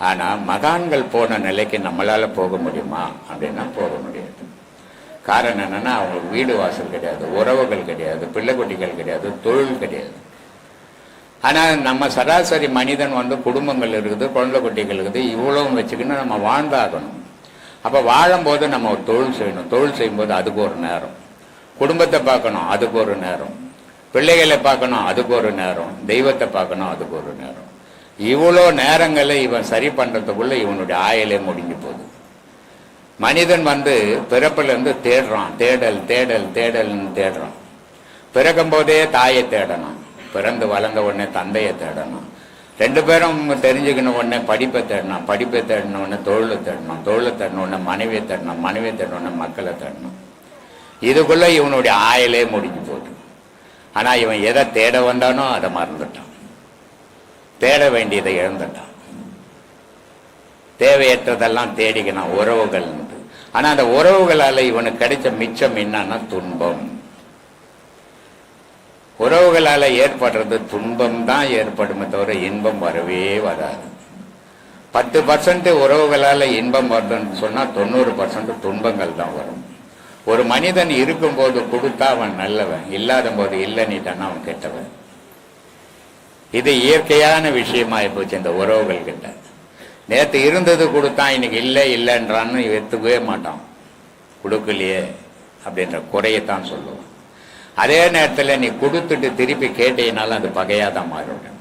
ஆனால் மகான்கள் போன நிலைக்கு நம்மளால் போக முடியுமா அப்படின்னா போக முடியாது. காரணம் என்னென்னா, அவங்களுக்கு வீடு வாசல் கிடையாது, உறவுகள் கிடையாது, பிள்ளைக்குட்டிகள் கிடையாது, தொழில் கிடையாது. ஆனால் நம்ம சராசரி மனிதன் குடும்பங்கள் இருக்குது, குழந்தை குட்டிகள் இருக்குது, இவ்வளவும் வச்சுக்கின்னு நம்ம வாழ்ந்தாகணும். அப்போ வாழும்போது நம்ம ஒரு தொழில் செய்யணும். தொழில் செய்யும்போது அதுக்கு ஒரு நேரம், குடும்பத்தை பார்க்கணும் அதுக்கு ஒரு நேரம், பிள்ளைகளை பார்க்கணும் அதுக்கு ஒரு நேரம், தெய்வத்தை பார்க்கணும் அதுக்கு ஒரு நேரம். இவ்வளோ நேரங்களை இவன் சரி பண்ணுறதுக்குள்ளே இவனுடைய ஆயலே முடிஞ்சு போகுது. மனிதன் பிறப்பிலேருந்து தேடுறான், தேடல் தேடல் தேடல்னு தேடுறான். பிறக்கும் போதே தாயை தேடணும், பிறந்து வளர்ந்த உடனே தந்தையை தேடணும், 2 பேரும் தெரிஞ்சுக்கின உடனே படிப்பை தேடணும், படிப்பை தேடின உடனே தொழிலை தேடணும், தொழிலை தேடின உடனே மனைவியை தேடணும், மனைவியை தேடின உடனே மக்களை தேடணும். இதுக்குள்ளே இவனுடைய ஆயலே முடிஞ்சு போகுது. ஆனால் இவன் எதை தேட வந்தானோ அதை மறந்துட்டான், தேட வேண்டியதை இழந்துட்டான். தேவையற்றதெல்லாம் தேடிக்கணும் உறவுகள். ஆனால் அந்த உறவுகளால் இவனுக்கு கிடைச்ச மிச்சம் என்னன்னா துன்பம். உறவுகளால் ஏற்படுறது துன்பம் தான் ஏற்படுமே தவிர இன்பம் வரவே வராது. 10% உறவுகளால் இன்பம் வருதுன்னு சொன்னால் 90% துன்பங்கள் தான் வரும். ஒரு மனிதன் இருக்கும்போது கொடுத்தா அவன் நல்லவன், இல்லாத போது இல்லைன்னுட்டான்னா அவன் கெட்டவன். இது இயற்கையான விஷயமாகி போச்சு இந்த உறவுகள் கிட்ட. நேற்று இருந்தது கொடுத்தான், இன்னைக்கு இல்லைன்றான்னு எடுத்துக்கவே மாட்டான். கொடுக்கலையே அப்படின்ற குறையத்தான் சொல்லுவான். அதே நேரத்தில் நீ கொடுத்துட்டு திருப்பி கேட்டீங்கனாலும் அது பகையாக தான் மாறிவிடும்.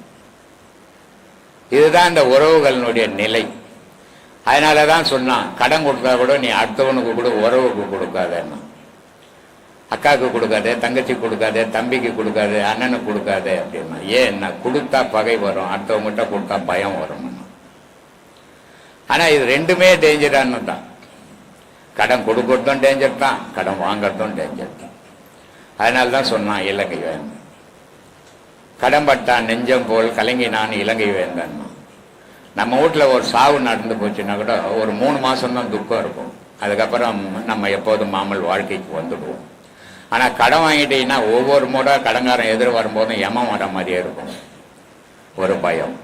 இதுதான் இந்த உறவுகளினுடைய நிலை. அதனால தான் சொன்னான், கடன் கொடுத்தா கூட நீ அடுத்தவனுக்கு கூட உறவுக்கு கொடுக்காதேன்னா. அக்காவுக்கு கொடுக்காதே, தங்கச்சி கொடுக்காதே, தம்பிக்கு கொடுக்காதே, அண்ணனுக்கு கொடுக்காதே அப்படின்னா. ஏன்னா கொடுத்தா பகை வரும், அடுத்தவங்ககிட்ட கொடுத்தா பயம் வரும். ஆனால் இது ரெண்டுமே டேஞ்சரானு தான். கடன் கொடுக்கறதும் டேஞ்சர் தான், கடன் வாங்கறதும் டேஞ்சர் தான். அதனால தான் சொன்னான் இலங்கை வேந்தன், கடன் பட்டான் நெஞ்சம் போல் கலங்கினான் இலங்கை வேந்தன். நம்ம வீட்டில் ஒரு சாவு நடந்து போச்சுன்னா கூட ஒரு 3 மாதம்தான் துக்கம் இருக்கும். அதுக்கப்புறம் நம்ம எப்போதும் மாமல் வாழ்க்கைக்கு வந்துடுவோம். ஆனால் கடன் வாங்கிட்டீங்கன்னா ஒவ்வொரு முறை கடன்காரன் எதிர் வரும்போதும் யமம் வர மாதிரியே இருக்கும், ஒரு பயம்.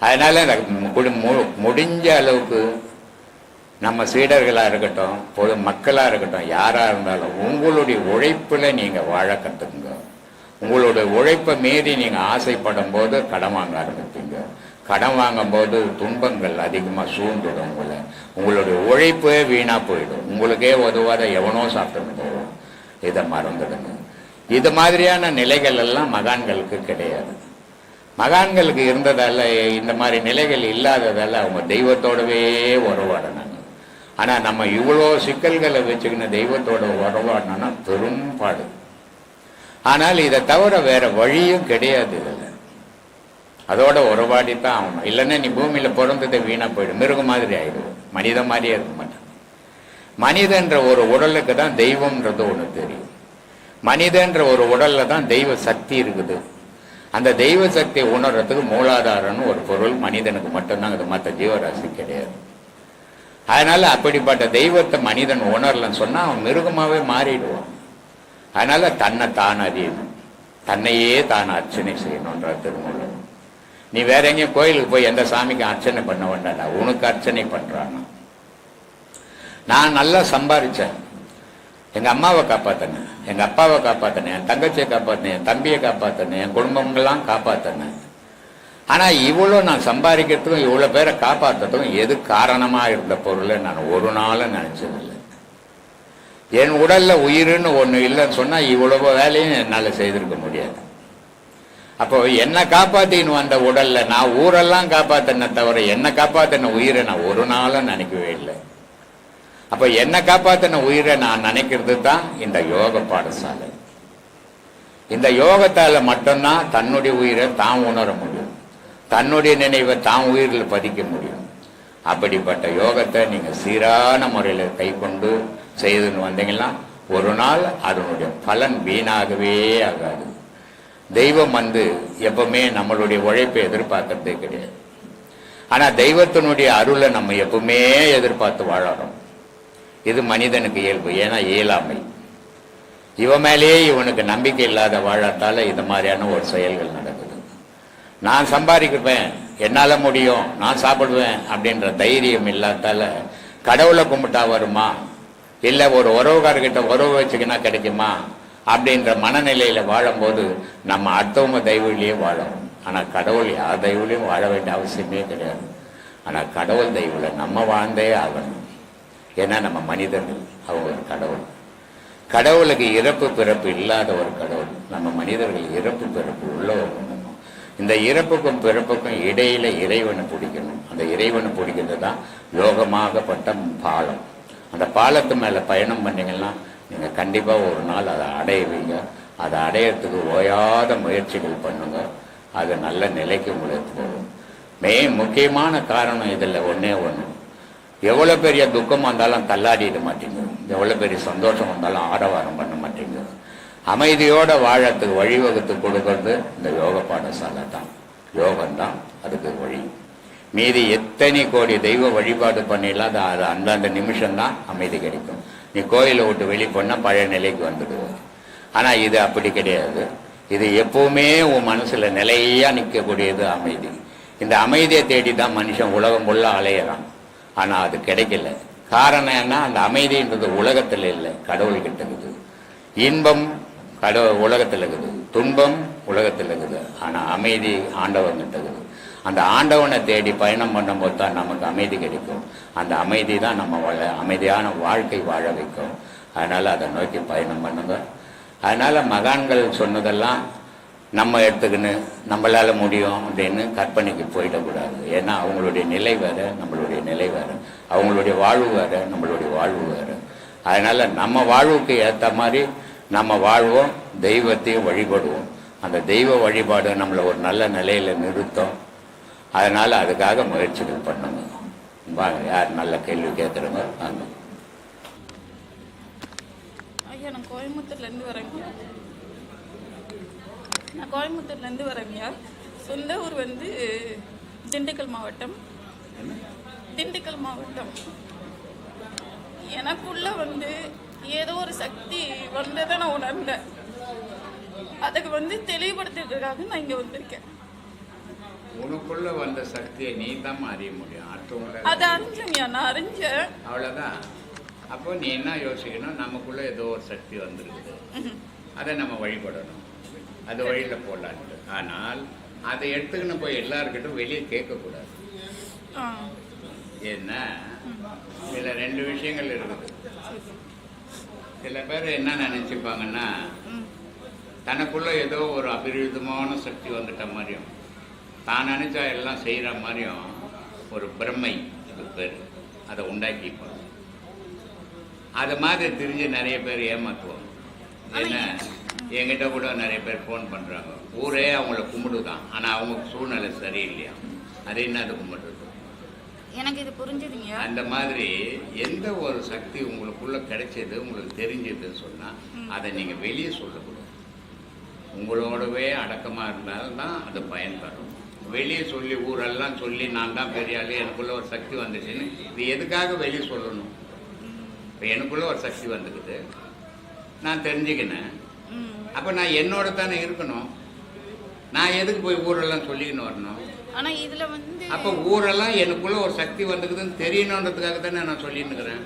அதனால முடிஞ்ச அளவுக்கு நம்ம சீடர்களாக இருக்கட்டும், பொது மக்களாக இருக்கட்டும், யாராக இருந்தாலும் உங்களுடைய உழைப்பில் நீங்கள் வாழ கற்றுக்குங்க. உங்களுடைய உழைப்பை மீறி நீங்கள் ஆசைப்படும் போது கடன் வாங்க ஆரம்பிப்பீங்க. கடன் வாங்கும்போது துன்பங்கள் அதிகமாக சூழ்ந்துடும் உங்களை. உங்களுடைய உழைப்பே வீணாக போயிடும். உங்களுக்கே உதவாத எவனோ சாப்பிட்டு போவோம். இதை மறந்துடுங்க. இது மாதிரியான நிலைகள் எல்லாம் மகான்களுக்கு கிடையாது. மகான்களுக்கு இருந்ததால் இந்த மாதிரி நிலைகள் இல்லாததால் அவங்க தெய்வத்தோடவே உறவாடினாங்க. ஆனால் நம்ம இவ்வளோ சிக்கல்களை வச்சுக்கின தெய்வத்தோட உறவாடினோன்னா பெரும்பாடு. ஆனால் இதை தவிர வேற வழியும் கிடையாது. இதில் அதோட உறவாடித்தான் ஆகணும். இல்லைன்னா நீ பூமியில் பிறந்ததை வீணாக போயிடும், மிருகம் மாதிரி ஆகிடும், மனித மாதிரியே இருக்க மாட்டேன். மனிதன்ற ஒரு உடலுக்கு தான் தெய்வம்ன்றது ஒன்று தெரியும். மனிதன்ற ஒரு உடலில் தான் தெய்வ சக்தி இருக்குது. அந்த தெய்வ சக்தியை உணர்றதுக்கு மூலாதாரம்னு ஒரு பொருள் மனிதனுக்கு மட்டும்தான், அது மற்ற ஜீவராசி கிடையாது. அதனால அப்படிப்பட்ட தெய்வத்தை மனிதன் உணரலன்னு சொன்னால் அவன் மிருகமாகவே மாறிடுவான். அதனால தன்னை தான் அறியணும், தன்னையே தான் அர்ச்சனை செய்யணுன்ற திருமூலர். நீ வேற எங்கேயும் கோயிலுக்கு போய் எந்த சாமிக்கு அர்ச்சனை பண்ண வேண்டாடா, உனக்கு அர்ச்சனை பண்றான். நான் நல்லா சம்பாதிச்சேன், எங்கள் அம்மாவை காப்பாற்றினேன், எங்கள் அப்பாவை காப்பாற்றினேன், என் தங்கச்சியை காப்பாற்றினேன், என் தம்பியை காப்பாற்றினேன், என் குடும்பங்கள்லாம் காப்பாற்றினேன். ஆனால் இவ்வளோ நான் சம்பாதிக்கிறதுக்கும் இவ்வளோ பேரை காப்பாற்றுறதுக்கும் எது காரணமாக இருந்த பொருளை நான் ஒரு நாளும் நினச்சதில்லை. என் உடலில் உயிர்னு ஒன்று இல்லைன்னு சொன்னால் இவ்வளவு வேலையும் என்னால் செய்திருக்க முடியாது. அப்போ என்னை காப்பாற்றின்னு வந்த உடலில் நான் ஊரெல்லாம் காப்பாற்றினே தவிர என்னை காப்பாற்றின உயிரை நான் ஒரு நாளும் நினைக்கவே இல்லை. அப்போ என்னை காப்பாற்றின உயிரை நான் நினைக்கிறது தான் இந்த யோக பாடசாலை. இந்த யோகத்தால் மட்டும்தான் தன்னுடைய உயிரை தான் உணர முடியும், தன்னுடைய நினைவை தான் உயிரில் பதிக்க முடியும். அப்படிப்பட்ட யோகத்தை நீங்கள் சீரான முறையில் கை கொண்டு செய்துன்னு வந்தீங்கன்னா ஒரு நாள் அதனுடைய பலன் வீணாகவே ஆகாது. தெய்வம் எப்பவுமே நம்மளுடைய உழைப்பை எதிர்பார்க்கறதே கிடையாது. ஆனால் தெய்வத்தினுடைய அருளை நம்ம எப்பவுமே எதிர்பார்த்து வாழறோம். இது மனிதனுக்கு இயல்பு. ஏன்னா இயலாமை, இவன் மேலேயே இவனுக்கு நம்பிக்கை இல்லாத வாழத்தால இது மாதிரியான ஒரு செயல்கள் நடக்குது. நான் சம்பாதிக்கிறேன், என்னால் முடியும், நான் சாப்பிடுவேன் அப்படின்ற தைரியம் இல்லாதால கடவுளை கும்பிட்டா வருமா, இல்லை ஒரு உறவுகாரர்கிட்ட உறவு வச்சுக்கினா கிடைக்குமா அப்படின்ற மனநிலையில் வாழும்போது நம்ம அடுத்தவங்க தெய்வத்திலேயே வாழும். ஆனால் கடவுள் யார் தெய்வலையும் வாழ வேண்டிய அவசியமே கிடையாது. ஆனால் கடவுள் தெய்வத்தில் நம்ம வாழ்ந்தே ஆகணும். ஏன்னா நம்ம மனிதர்கள், அவங்க ஒரு கடவுள். கடவுளுக்கு இறப்பு பிறப்பு இல்லாத ஒரு கடவுள். நம்ம மனிதர்கள் இறப்பு பிறப்பு உள்ளவங்க. இந்த இறப்புக்கும் பிறப்புக்கும் இடையில இறைவனை பிடிக்கணும். அந்த இறைவனை பிடிக்கிறது தான் யோகமாகப்பட்ட பாலம். அந்த பாலத்து மேலே பயணம் பண்ணிங்கன்னா நீங்கள் கண்டிப்பாக ஒரு நாள் அதை அடைவீங்க. அதை அடையிறதுக்கு ஓயாத முயற்சிகள் பண்ணுங்க. அது நல்ல நிலைக்கு உங்களுக்கு போகும். முக்கியமான காரணம் இதில் ஒன்றே ஒன்று, எவ்வளோ பெரிய துக்கம் வந்தாலும் தள்ளாடிட மாட்டீங்க, எவ்வளோ பெரிய சந்தோஷம் வந்தாலும் ஆரவாரம் பண்ண மாட்டீங்க. அமைதியோடு வாழறதுக்கு வழிவகுத்து கொடுக்கறது இந்த யோக பாடசாலை தான். யோகம்தான் அதுக்கு வழி. மீதி எத்தனை கோடி தெய்வ வழிபாடு பண்ணிடலாம், அது அந்தந்த நிமிஷம்தான் அமைதி கிடைக்கும். நீ கோயிலை விட்டு வெளியே போனால் பழைய நிலைக்கு வந்துடுவோம். ஆனால் இது அப்படி கிடையாது. இது எப்பவுமே உன் மனசில் நிலையாக நிற்கக்கூடியது அமைதி. இந்த அமைதியை தேடி தான் மனுஷன் உலகம் ஃபுல்லாக அலையிறான். ஆனால் அது கிடைக்கல. காரணம் என்ன? அந்த அமைதின்றது உலகத்தில் இல்லை, கடவுள்கிட்ட இருக்குது. இன்பம் உலகத்தில் இருக்குது, துன்பம் உலகத்தில் இருக்குது. ஆனால் அமைதி ஆண்டவன்கிட்ட இருக்குது. அந்த ஆண்டவனை தேடி பயணம் பண்ணும்போது தான் நமக்கு அமைதி கிடைக்கும். அந்த அமைதி தான் நம்ம அமைதியான வாழ்க்கை வாழ வைக்கும். அதனால் அதை நோக்கி பயணம் பண்ணுங்க. அதனால் மகான்கள் சொன்னதெல்லாம் நம்ம எடுத்துக்கின்னு நம்மளால் முடியும் அப்படின்னு கற்பனைக்கு போயிடக்கூடாது. ஏன்னா அவங்களுடைய நிலை வேறு, நம்மளுடைய நிலை வேறு. அவங்களுடைய வாழ்வு வேறு, நம்மளுடைய வாழ்வு வேறு. அதனால் நம்ம வாழ்வுக்கு ஏற்ற மாதிரி நம்ம வாழ்வோம், தெய்வத்தையும் வழிபடுவோம். அந்த தெய்வ வழிபாடு நம்மளை ஒரு நல்ல நிலையில் நிறுத்தும். அதனால் அதுக்காக முயற்சிகள் பண்ணுங்க. வாங்க, யார் நல்ல கேள்வி கேட்குறவங்க வாங்க. ஐயா, நான் கோயம்புத்தூர்லேருந்து வரேங்க. நான் கோயம்புத்தூர்லேருந்து வரேங்க. சொந்த ஊர் வந்து திண்டுக்கல் மாவட்டம். திண்டுக்கல் மாவட்டம். எனக்குள்ள வந்து ஏதோ ஒரு சக்தி வந்ததை நான் உணர்ந்தேன். அதுக்கு வந்து தெளிவுபடுத்துறதுக்காக நான் இங்கே வந்திருக்கேன். உனக்குள்ள வந்த சக்தியை நீ தான் அறிய முடியும். அடுத்தவங்கள அதை அறிஞ்சேங்க, நான் அறிஞ்சேன். அவ்வளோதான். அப்போ நீ என்ன யோசிக்கணும்? நமக்குள்ள ஏதோ ஒரு சக்தி வந்திருக்குது, அதை நம்ம வழிபடணும், அது வழியில் போடலான்ட்டு. ஆனால் அதை எடுத்துக்கின்னு போய் எல்லாருக்கிட்டும் வெளியே கேட்கக்கூடாது. ஏன்னா இதில் ரெண்டு விஷயங்கள் இருக்குது. சில பேர் என்ன நினச்சிப்பாங்கன்னா, தனக்குள்ள ஏதோ ஒரு அபரிவிதமான சக்தி வந்துட்ட மாதிரியும், தான் நினச்சா எல்லாம் செய்கிற மாதிரியும் ஒரு பிரம்மை இது பேர், அதை உண்டாக்கிப்பாங்க. அது மாதிரி தெரிஞ்சு நிறைய பேர் ஏமாற்றுவாங்க. ஏன்னா என்கிட்ட கூட நிறைய பேர் ஃபோன் பண்ணுறாங்க, ஊரே அவங்கள கும்பிடுதான், ஆனால் அவங்க சூழ்நிலை சரியில்லையா, அது என்ன அது கும்பிடுறது. எனக்கு இது புரிஞ்சுதுங்க. அந்த மாதிரி எந்த ஒரு சக்தி உங்களுக்குள்ள கிடைச்சது, உங்களுக்கு தெரிஞ்சதுன்னு சொன்னால் அதை நீங்கள் வெளியே சொல்லக்கூடாது. உங்களோடவே அடக்கமாக இருந்தால்தான் அது பயன் தரும். வெளியே சொல்லி ஊரெல்லாம் சொல்லி நான் தான் பெரிய ஆளு, எனக்குள்ள ஒரு சக்தி வந்துச்சுன்னு இது எதுக்காக வெளியே சொல்லணும்? இப்போ எனக்குள்ள ஒரு சக்தி வந்துக்குது, நான் தெரிஞ்சுக்கினேன், அப்போ நான் என்னோட தானே இருக்கணும். நான் எதுக்கு போய் ஊரெல்லாம் சொல்லிக்கின்னு வரணும்? ஆனால் இதில் வந்து அப்போ ஊரெல்லாம் எனக்குள்ள ஒரு சக்தி வந்துக்குதுன்னு தெரியணுன்றதுக்காக தானே நான் சொல்லின்னு இருக்கிறேன்.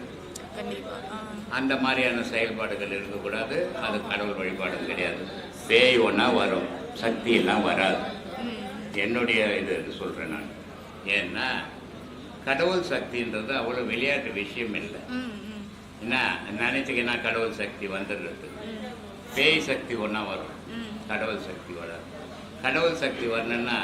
அந்த மாதிரியான செயல்பாடுகள் இருக்கக்கூடாது. அது கடவுள் வழிபாடு கிடையாது. பேய் ஒன்றா வரும், சக்தி எல்லாம் வராது. என்னுடைய இது சொல்கிறேன் நான். ஏன்னா கடவுள் சக்தின்றது அவ்வளோ விளையாட்டு விஷயம் இல்லை. என்ன நினைச்சிங்கன்னா கடவுள் சக்தி வந்துடுறது. பேய் சக்தி ஒன்றா வரும், கடவுள் சக்தி வராது. கடவுள் சக்தி வரணுன்னா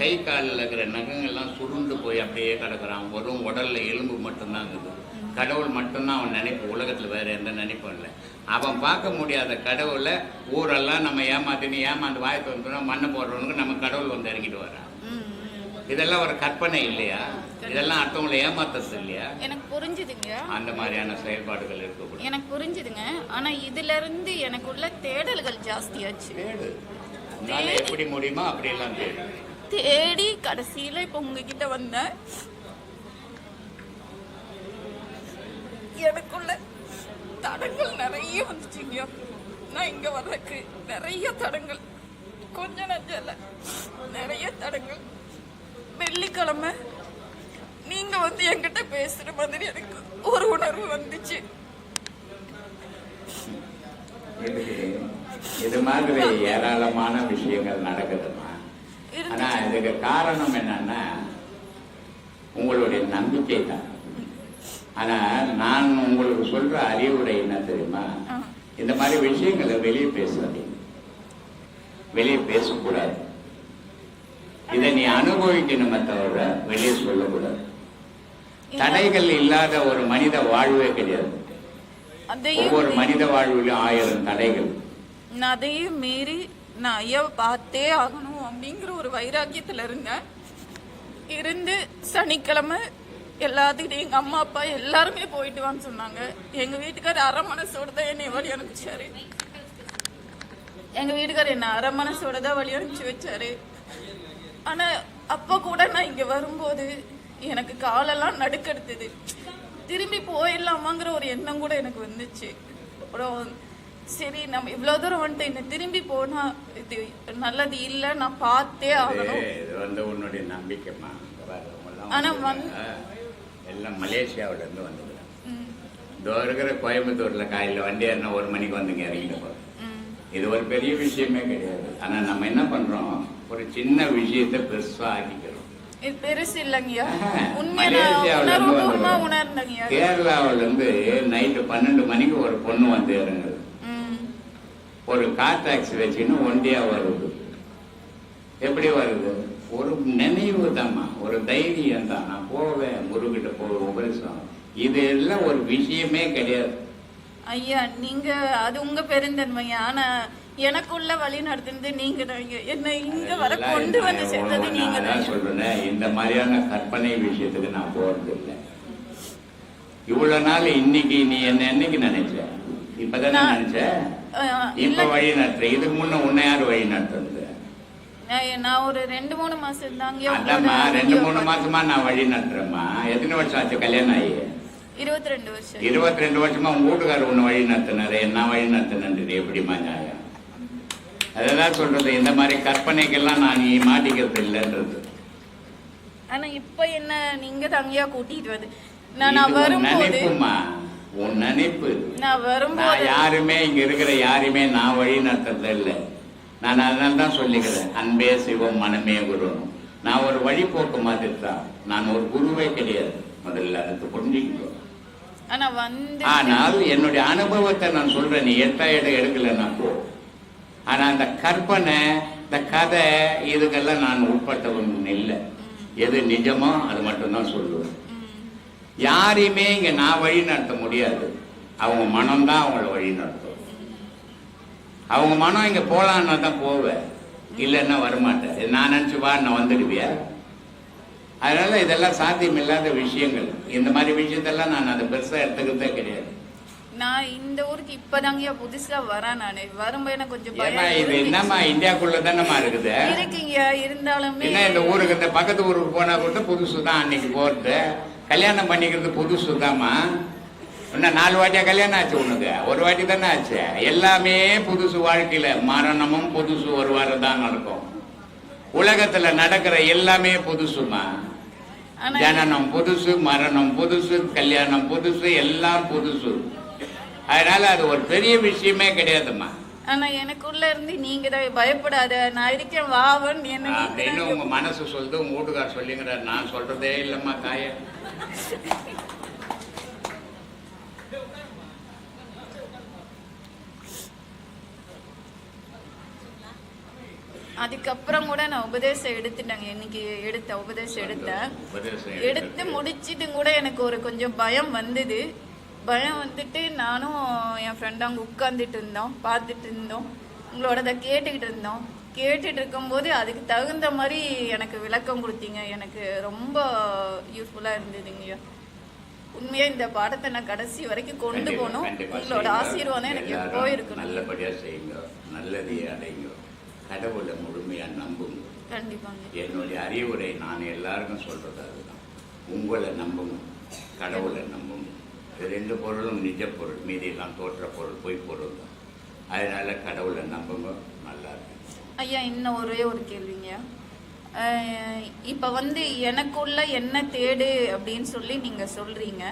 கை காலில் இருக்கிற நகங்கள்லாம் சுருண்டு போய் அப்படியே கிடக்கிறான். வெறும் உடலில் எலும்பு மட்டும்தான் இருக்குது. கடவுள் மட்டும்தான் அவன் நினைப்பு. உலகத்தில் வேறு எந்த நினைப்பும் இல்லை. அவன் பார்க்க முடியாத கடவுளை ஊரெல்லாம் நம்ம ஏமாந்து வாய்ப்பு வந்துட்டோம்னா மண்ணை போடுறவனுக்கு நம்ம கடவுள் வந்து இறங்கிட்டு வரான். இதெல்லாம் ஒரு கற்பனை இல்லையா? இதெல்லாம் அடுத்தவங்களை ஏமாத்துறது இல்லையா? எனக்கு புரிஞ்சுதுங்க. அந்த மாதிரியான செயல்பாடுகள் இருக்கக்கூடாது. எனக்கு புரிஞ்சுதுங்க. ஆனால் இதுல இருந்து எனக்குள்ள தேடல்கள் ஜாஸ்தியாச்சு. எப்படி முடியுமோ அப்படியெல்லாம் தேடி கடைசியில இப்ப உங்ககிட்ட வந்தேன். எனக்குள்ள தடங்கள் நிறைய வந்துச்சுங்க. நான் இங்க வர்றதுக்கு நிறைய தடங்கள், கொஞ்சம் நஞ்சல நிறைய தடங்கள். வெள்ளிக்கிழமை நீங்க வந்து என்கிட்ட பேசுற மாதிரி எனக்கு ஒரு உணர்வு வந்துச்சு. இது மாதிரி ஏராளமான விஷயங்கள் நடக்குதுமா. ஆனா இதுக்கு காரணம் என்னன்னா உங்களுடைய நம்பிக்கை தான். ஆனா நான் உங்களுக்கு சொல்ற அறிவுரை என்ன தெரியுமா? இந்த மாதிரி விஷயங்களை வெளியே பேசாதீங்க, வெளியே பேசக்கூடாது. இதை நீ அனுபவிக்கணுமே தவிர வெளியே சொல்லக்கூடாது. தடைகள் இல்லாத ஒரு மனித வாழ்வே கிடையாது. ஒவ்வொரு மனித வாழ்விலும் 1000 தடைகள். நான் அதையும் மீறி நான் ஐயாவை பார்த்தே ஆகணும் அப்படிங்கிற ஒரு வைராக்கியத்துல இருந்து சனிக்கிழமை எல்லாத்துக்கிட்டையும் எங்க அம்மா அப்பா எல்லாருமே போயிட்டு வான்னு சொன்னாங்க. எங்க வீட்டுக்காரர் அரை மனசோட தான் என்னை வழி அனுப்பிச்சாரு. எங்க வீட்டுக்காரர் என்ன அரை மனசோட தான் வழி அனுப்பிச்சு வச்சாரு. ஆனா அப்ப கூட நான் இங்க வரும்போது எனக்கு காலெல்லாம் நடுக்கெடுத்தது. திரும்பி போயிடலாமாங்கிற ஒரு எண்ணம் கூட எனக்கு வந்துச்சு. அப்புறம் சரி நம்ம இவ்வளவு தூரம் வந்துட்டு இன்னும் திரும்பி போனா இது நல்லது இல்ல, நான் பார்த்தே ஆகணும். இது வந்து உன்னுடைய நம்பிக்கைமா. ஆனா எல்லாம் மலேசியாவில இருந்து வந்துக்கிறேன். இதோ இருக்கிற கோயம்புத்தூர்ல காலையில் வண்டி என்ன 1 மணிக்கு வந்துங்க இறங்கிட்டு போறோம். இது ஒரு பெரிய விஷயமே கிடையாது. ஆனா நம்ம என்ன பண்றோம், ஒரு சின்ன விஷயத்தை பெருசா ஆக்கிக்கிறோம். இது பெருசு இல்லைங்கய்யா, மலேசியாவில இருந்து உணர்ந்தங்கய்யா. கேரளாவில இருந்து நைட்டு 12 மணிக்கு ஒரு பொண்ணு வந்து இறங்குது. ஒரு கார் டாக்ஸி வச்சுன்னு ஒண்டியா வருது. எப்படி வருது? ஒரு நினைவு தான்மா, ஒரு தைரியம் தான். நான் போவேன், முருகிட்ட போவேன், உபரிசம். இது எல்லாம் ஒரு விஷயமே கிடையாது. ஐயா நீங்க அது உங்க பெருந்தன்மையா, ஆனா எனக்குள்ள வழி நடத்துனது நீங்க தான். என்ன இங்க வர கொண்டு வந்து சேர்த்தது நீங்க தான். சொல்றேன், இந்த மாதிரியான கற்பனை விஷயத்துக்கு நான் போறது இல்லை. இவ்வளவு நாள் இன்னைக்கு நீ என்ன என்னைக்கு நினைச்ச? இப்பதானே நினைச்ச? இப்ப வழி நடத்துற. இதுக்கு முன்ன உன்னை யாரு வழி நடத்துறது? நான் ஒரு 2-3 மாசம் தாங்க. அதாம்மா, 2-3 மாசமா நான் வழி நடத்துறேம்மா. எத்தனை வருஷம் ஆச்சு கல்யாணம் ஆகி? 22 வருஷம். 22 வருஷமா உங்க வீட்டுக்காரர் உன்னை வழி நடத்தினாரு, என்ன வழி நடத்தினது? எப்படிமா நியாயம்? அததான் சொல்றது, இந்த மாதிரி கற்பனைக்கெல்லாம் நான் நீ மாட்டிக்கிறது இல்லைன்றது. ஆனா இப்ப என்ன நீங்க தங்கியா கூட்டிட்டு வந்து நான் வரும்போது நினைப்புமா, உன் நினைப்பு. நான் வரும்போது யாருமே இங்க இருக்கிற யாருமே நான் வழி நடத்துறது இல்லை. நான் அதனால தான் சொல்லிக்கிறேன், அன்பே சிவம் மனமே குரு. நான் ஒரு வழிபோக்கு மாதிரி தான், நான் ஒரு குருவே கிடையாது. முதல்ல அதுக்கு புரிஞ்சுக்கோ. ஆனால் என்னுடைய அனுபவத்தை நான் சொல்றேன், நீ இடம் எடுக்கலன்னா போ. ஆனா அந்த கற்பனை, இந்த கதை, இதுக்கெல்லாம் நான் உட்பட்டவன் இல்லை. எது நிஜமோ அது மட்டும்தான் சொல்லுவேன். யாரையுமே இங்க நான் வழி நடத்த முடியாது. அவங்க மனம்தான் அவங்கள வழி நடத்தும். அவங்க மனம் இங்க போலான்னா தான் போவேன், இல்லைன்னா வரமாட்டேன். நான் நினைச்சு வா, நான் வந்துடுவியா? அதனால இதெல்லாம் சாத்தியம் இல்லாத விஷயங்கள். இந்த மாதிரி விஷயத்தெல்லாம் நான் அதை பெருசா எடுத்துக்கிறதே கிடையாது. நான் இந்த ஊருக்கு இப்பதாங்க புதுசா வரேன். நானு வரும்போது எனக்கு கொஞ்சம் பயம். இது என்னம்மா இந்தியாக்குள்ள தானம்மா இருக்குது? இருக்கீங்க இருந்தாலுமே என்ன இந்த ஊருக்கு, இந்த பக்கத்து ஊருக்கு போனா கூட புதுசு தான். அன்னைக்கு போறது, கல்யாணம் பண்ணிக்கிறது புதுசு தான்மா. இன்னும் 4 வாட்டியா கல்யாணம் ஆச்சு உனக்கு? ஒரு வாட்டி தானே ஆச்சு. எல்லாமே புதுசு. வாழ்க்கையில மரணமும் புதுசு, ஒரு வாரம் தான் நடக்கும். உலகத்துல நடக்கிற எல்லாமே புதுசுமா. ஜனனம் புதுசு, மரணம் புதுசு, கல்யாணம் புதுசு, எல்லாம் புதுசு. அதனால அது ஒரு பெரிய விஷயமே கிடையாதுமா. ஆனா எனக்குள்ள இருந்து நீங்க தான் பயப்படாத, நான் இருக்கேன் வாவன் என்ன அப்படின்னு உங்க மனசு சொல்லுது, உங்க வீட்டுக்கார் சொல்லிங்கிறார். நான் சொல்றதே இல்லம்மா தாய. அதுக்கப்புறம் கூட நான் உபதேசம் எடுத்துட்டேங்க. இன்னைக்கு உபதேசம் எடுத்து முடிச்சிட்டு கூட எனக்கு ஒரு கொஞ்சம் பயம் வந்தது. பயம் வந்துட்டு நானும் என் ஃப்ரெண்டும் அங்கே உட்காந்துட்டு இருந்தோம், பார்த்துட்டு இருந்தோம், உங்களோட கேட்டுக்கிட்டு இருந்தோம். கேட்டுட்டு இருக்கும்போது அதுக்கு தகுந்த மாதிரி எனக்கு விளக்கம் கொடுத்தீங்க. எனக்கு ரொம்ப யூஸ்ஃபுல்லாக இருந்ததுங்க. உண்மையா இந்த பாடத்தை நான் கடைசி வரைக்கும் கொண்டு போகணும். உங்களோட ஆசீர்வாதம் எனக்கு எப்போ இருக்கணும். நல்லபடியா செய்யுங்க, நல்லதே அடைங்க, கடவுளை முழுமையா நம்புங்க. கண்டிப்பாங்க. என்னுடைய அறிவுரை நான் எல்லாருக்கும் சொல்றது அதுதான். உங்களை நம்புங்க, கடவுளை நம்புங்க. இது 2 பொருளும் நிஜ பொருள், மீதியெல்லாம் தோற்ற பொருள், பொய் பொருள் தான். அதனால கடவுளை நம்புங்க, நல்லா இருக்கு. ஐயா இன்னும் ஒரே ஒரு கேள்விங்க. இப்போ எனக்குள்ள என்ன தேடு அப்படின்னு சொல்லி நீங்க சொல்றீங்க,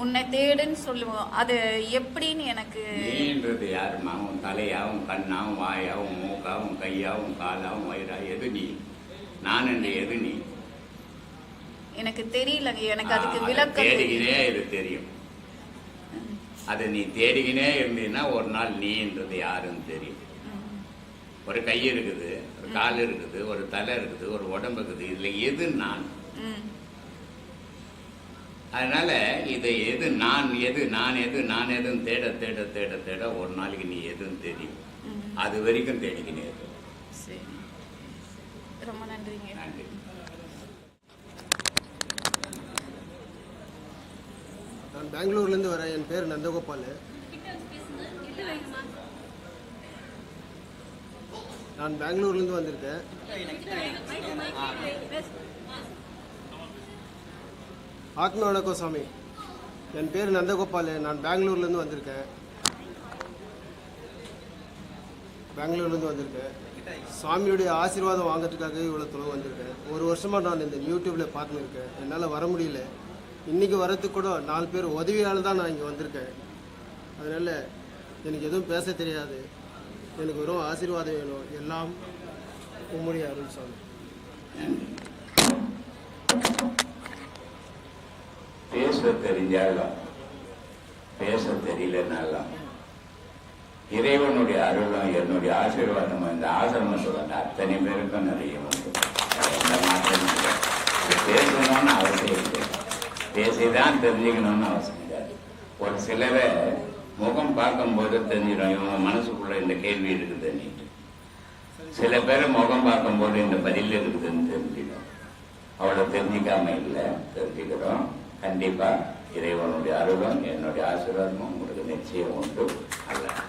உன்னை தேடுன்னு சொல்லுவோம். அது எப்படின்னு எனக்கு நீன்றது யாருமா? உன் தலையாவும், கண்ணாவும், வாயாவும், மூக்காவும், கையாவும், காலாவும், வயிறா, எது நீ? நான் என்று எது நீ? எனக்கு தெரியலங்க. எனக்கு அதுக்கு விளக்கம் தேடிக்கினே இது தெரியும். அதை நீ தேடிக்கினே இருந்தீங்கன்னா ஒரு நாள் நீன்றது யாருன்னு தெரியும். ஒரு கை இருக்குது, ஒரு கால் இருக்குது, ஒரு தலை இருக்குது, ஒரு உடம்பு இருக்குது. இதுல எது நான்? அதனால இதை எது நான், எது நான், எது நான், எதுன்னு தேட தேட தேட தேட ஒரு நாளைக்கு நீ எதுன்னு தெரியும். அது வரைக்கும் தேடிக்கினே இருக்கு. ரொம்ப நன்றிங்க. நன்றி. நான் பெங்களூர்லேருந்து வரேன். என் பேர் நந்தகோபால். நான் பெங்களூர்லேருந்து வந்திருக்கேன். ஆத்ம வணக்கம் சாமி. என் பேர் நந்தகோபால். நான் பெங்களூர்லேருந்து வந்திருக்கேன். பெங்களூர்லேருந்து வந்திருக்கேன். சாமியுடைய ஆசீர்வாதம் வாங்கிறதுக்காக இவ்வளோ தொலைவு வந்திருக்கேன். ஒரு வருஷமாக நான் இந்த யூடியூப்பில் பார்த்துன்னு இருக்கேன். என்னால் வர முடியல. இன்றைக்கி வரத்துக்கு கூட 4 பேர் உதவியால் தான் நான் இங்கே வந்திருக்கேன். அதனால் எனக்கு எதுவும் பேச தெரியாது. எனக்கு வெறும் ஆசீர்வாதம் வேணும். எல்லாம் உம்முடைய அருள் சாமி. பேச தெரிஞ்சாலும் பேச தெரியலனாலும் இறைவனுடைய அருளும் என்னுடைய ஆசீர்வாதமும் இந்த ஆசிரமத்தில் வந்த அத்தனை பேருக்கும் நிறைய உண்டு. எந்த மாற்றமும் இல்லை. பேசணும்னு அவசியம் இல்லை. பேசிதான் தெரிஞ்சுக்கணும்னு அவசியம் இல்லை. ஒரு சிலரை முகம் பார்க்கும்போது தெரிஞ்சிடும் இவங்க மனசுக்குள்ள இந்த கேள்வி இருக்குதுன்னுட்டு. சில பேர் முகம் பார்க்கும்போது இந்த பதில் இருக்குதுன்னு தெரிஞ்சுக்கணும். அவ்வளோ தெரிஞ்சிக்காம இல்லை, தெரிஞ்சுக்கிறோம். கண்டிப்பா இறைவனுடைய அருளும் என்னுடைய ஆசீர்வாதமும் உங்களுக்கு நிச்சயம் உண்டு. அல்ல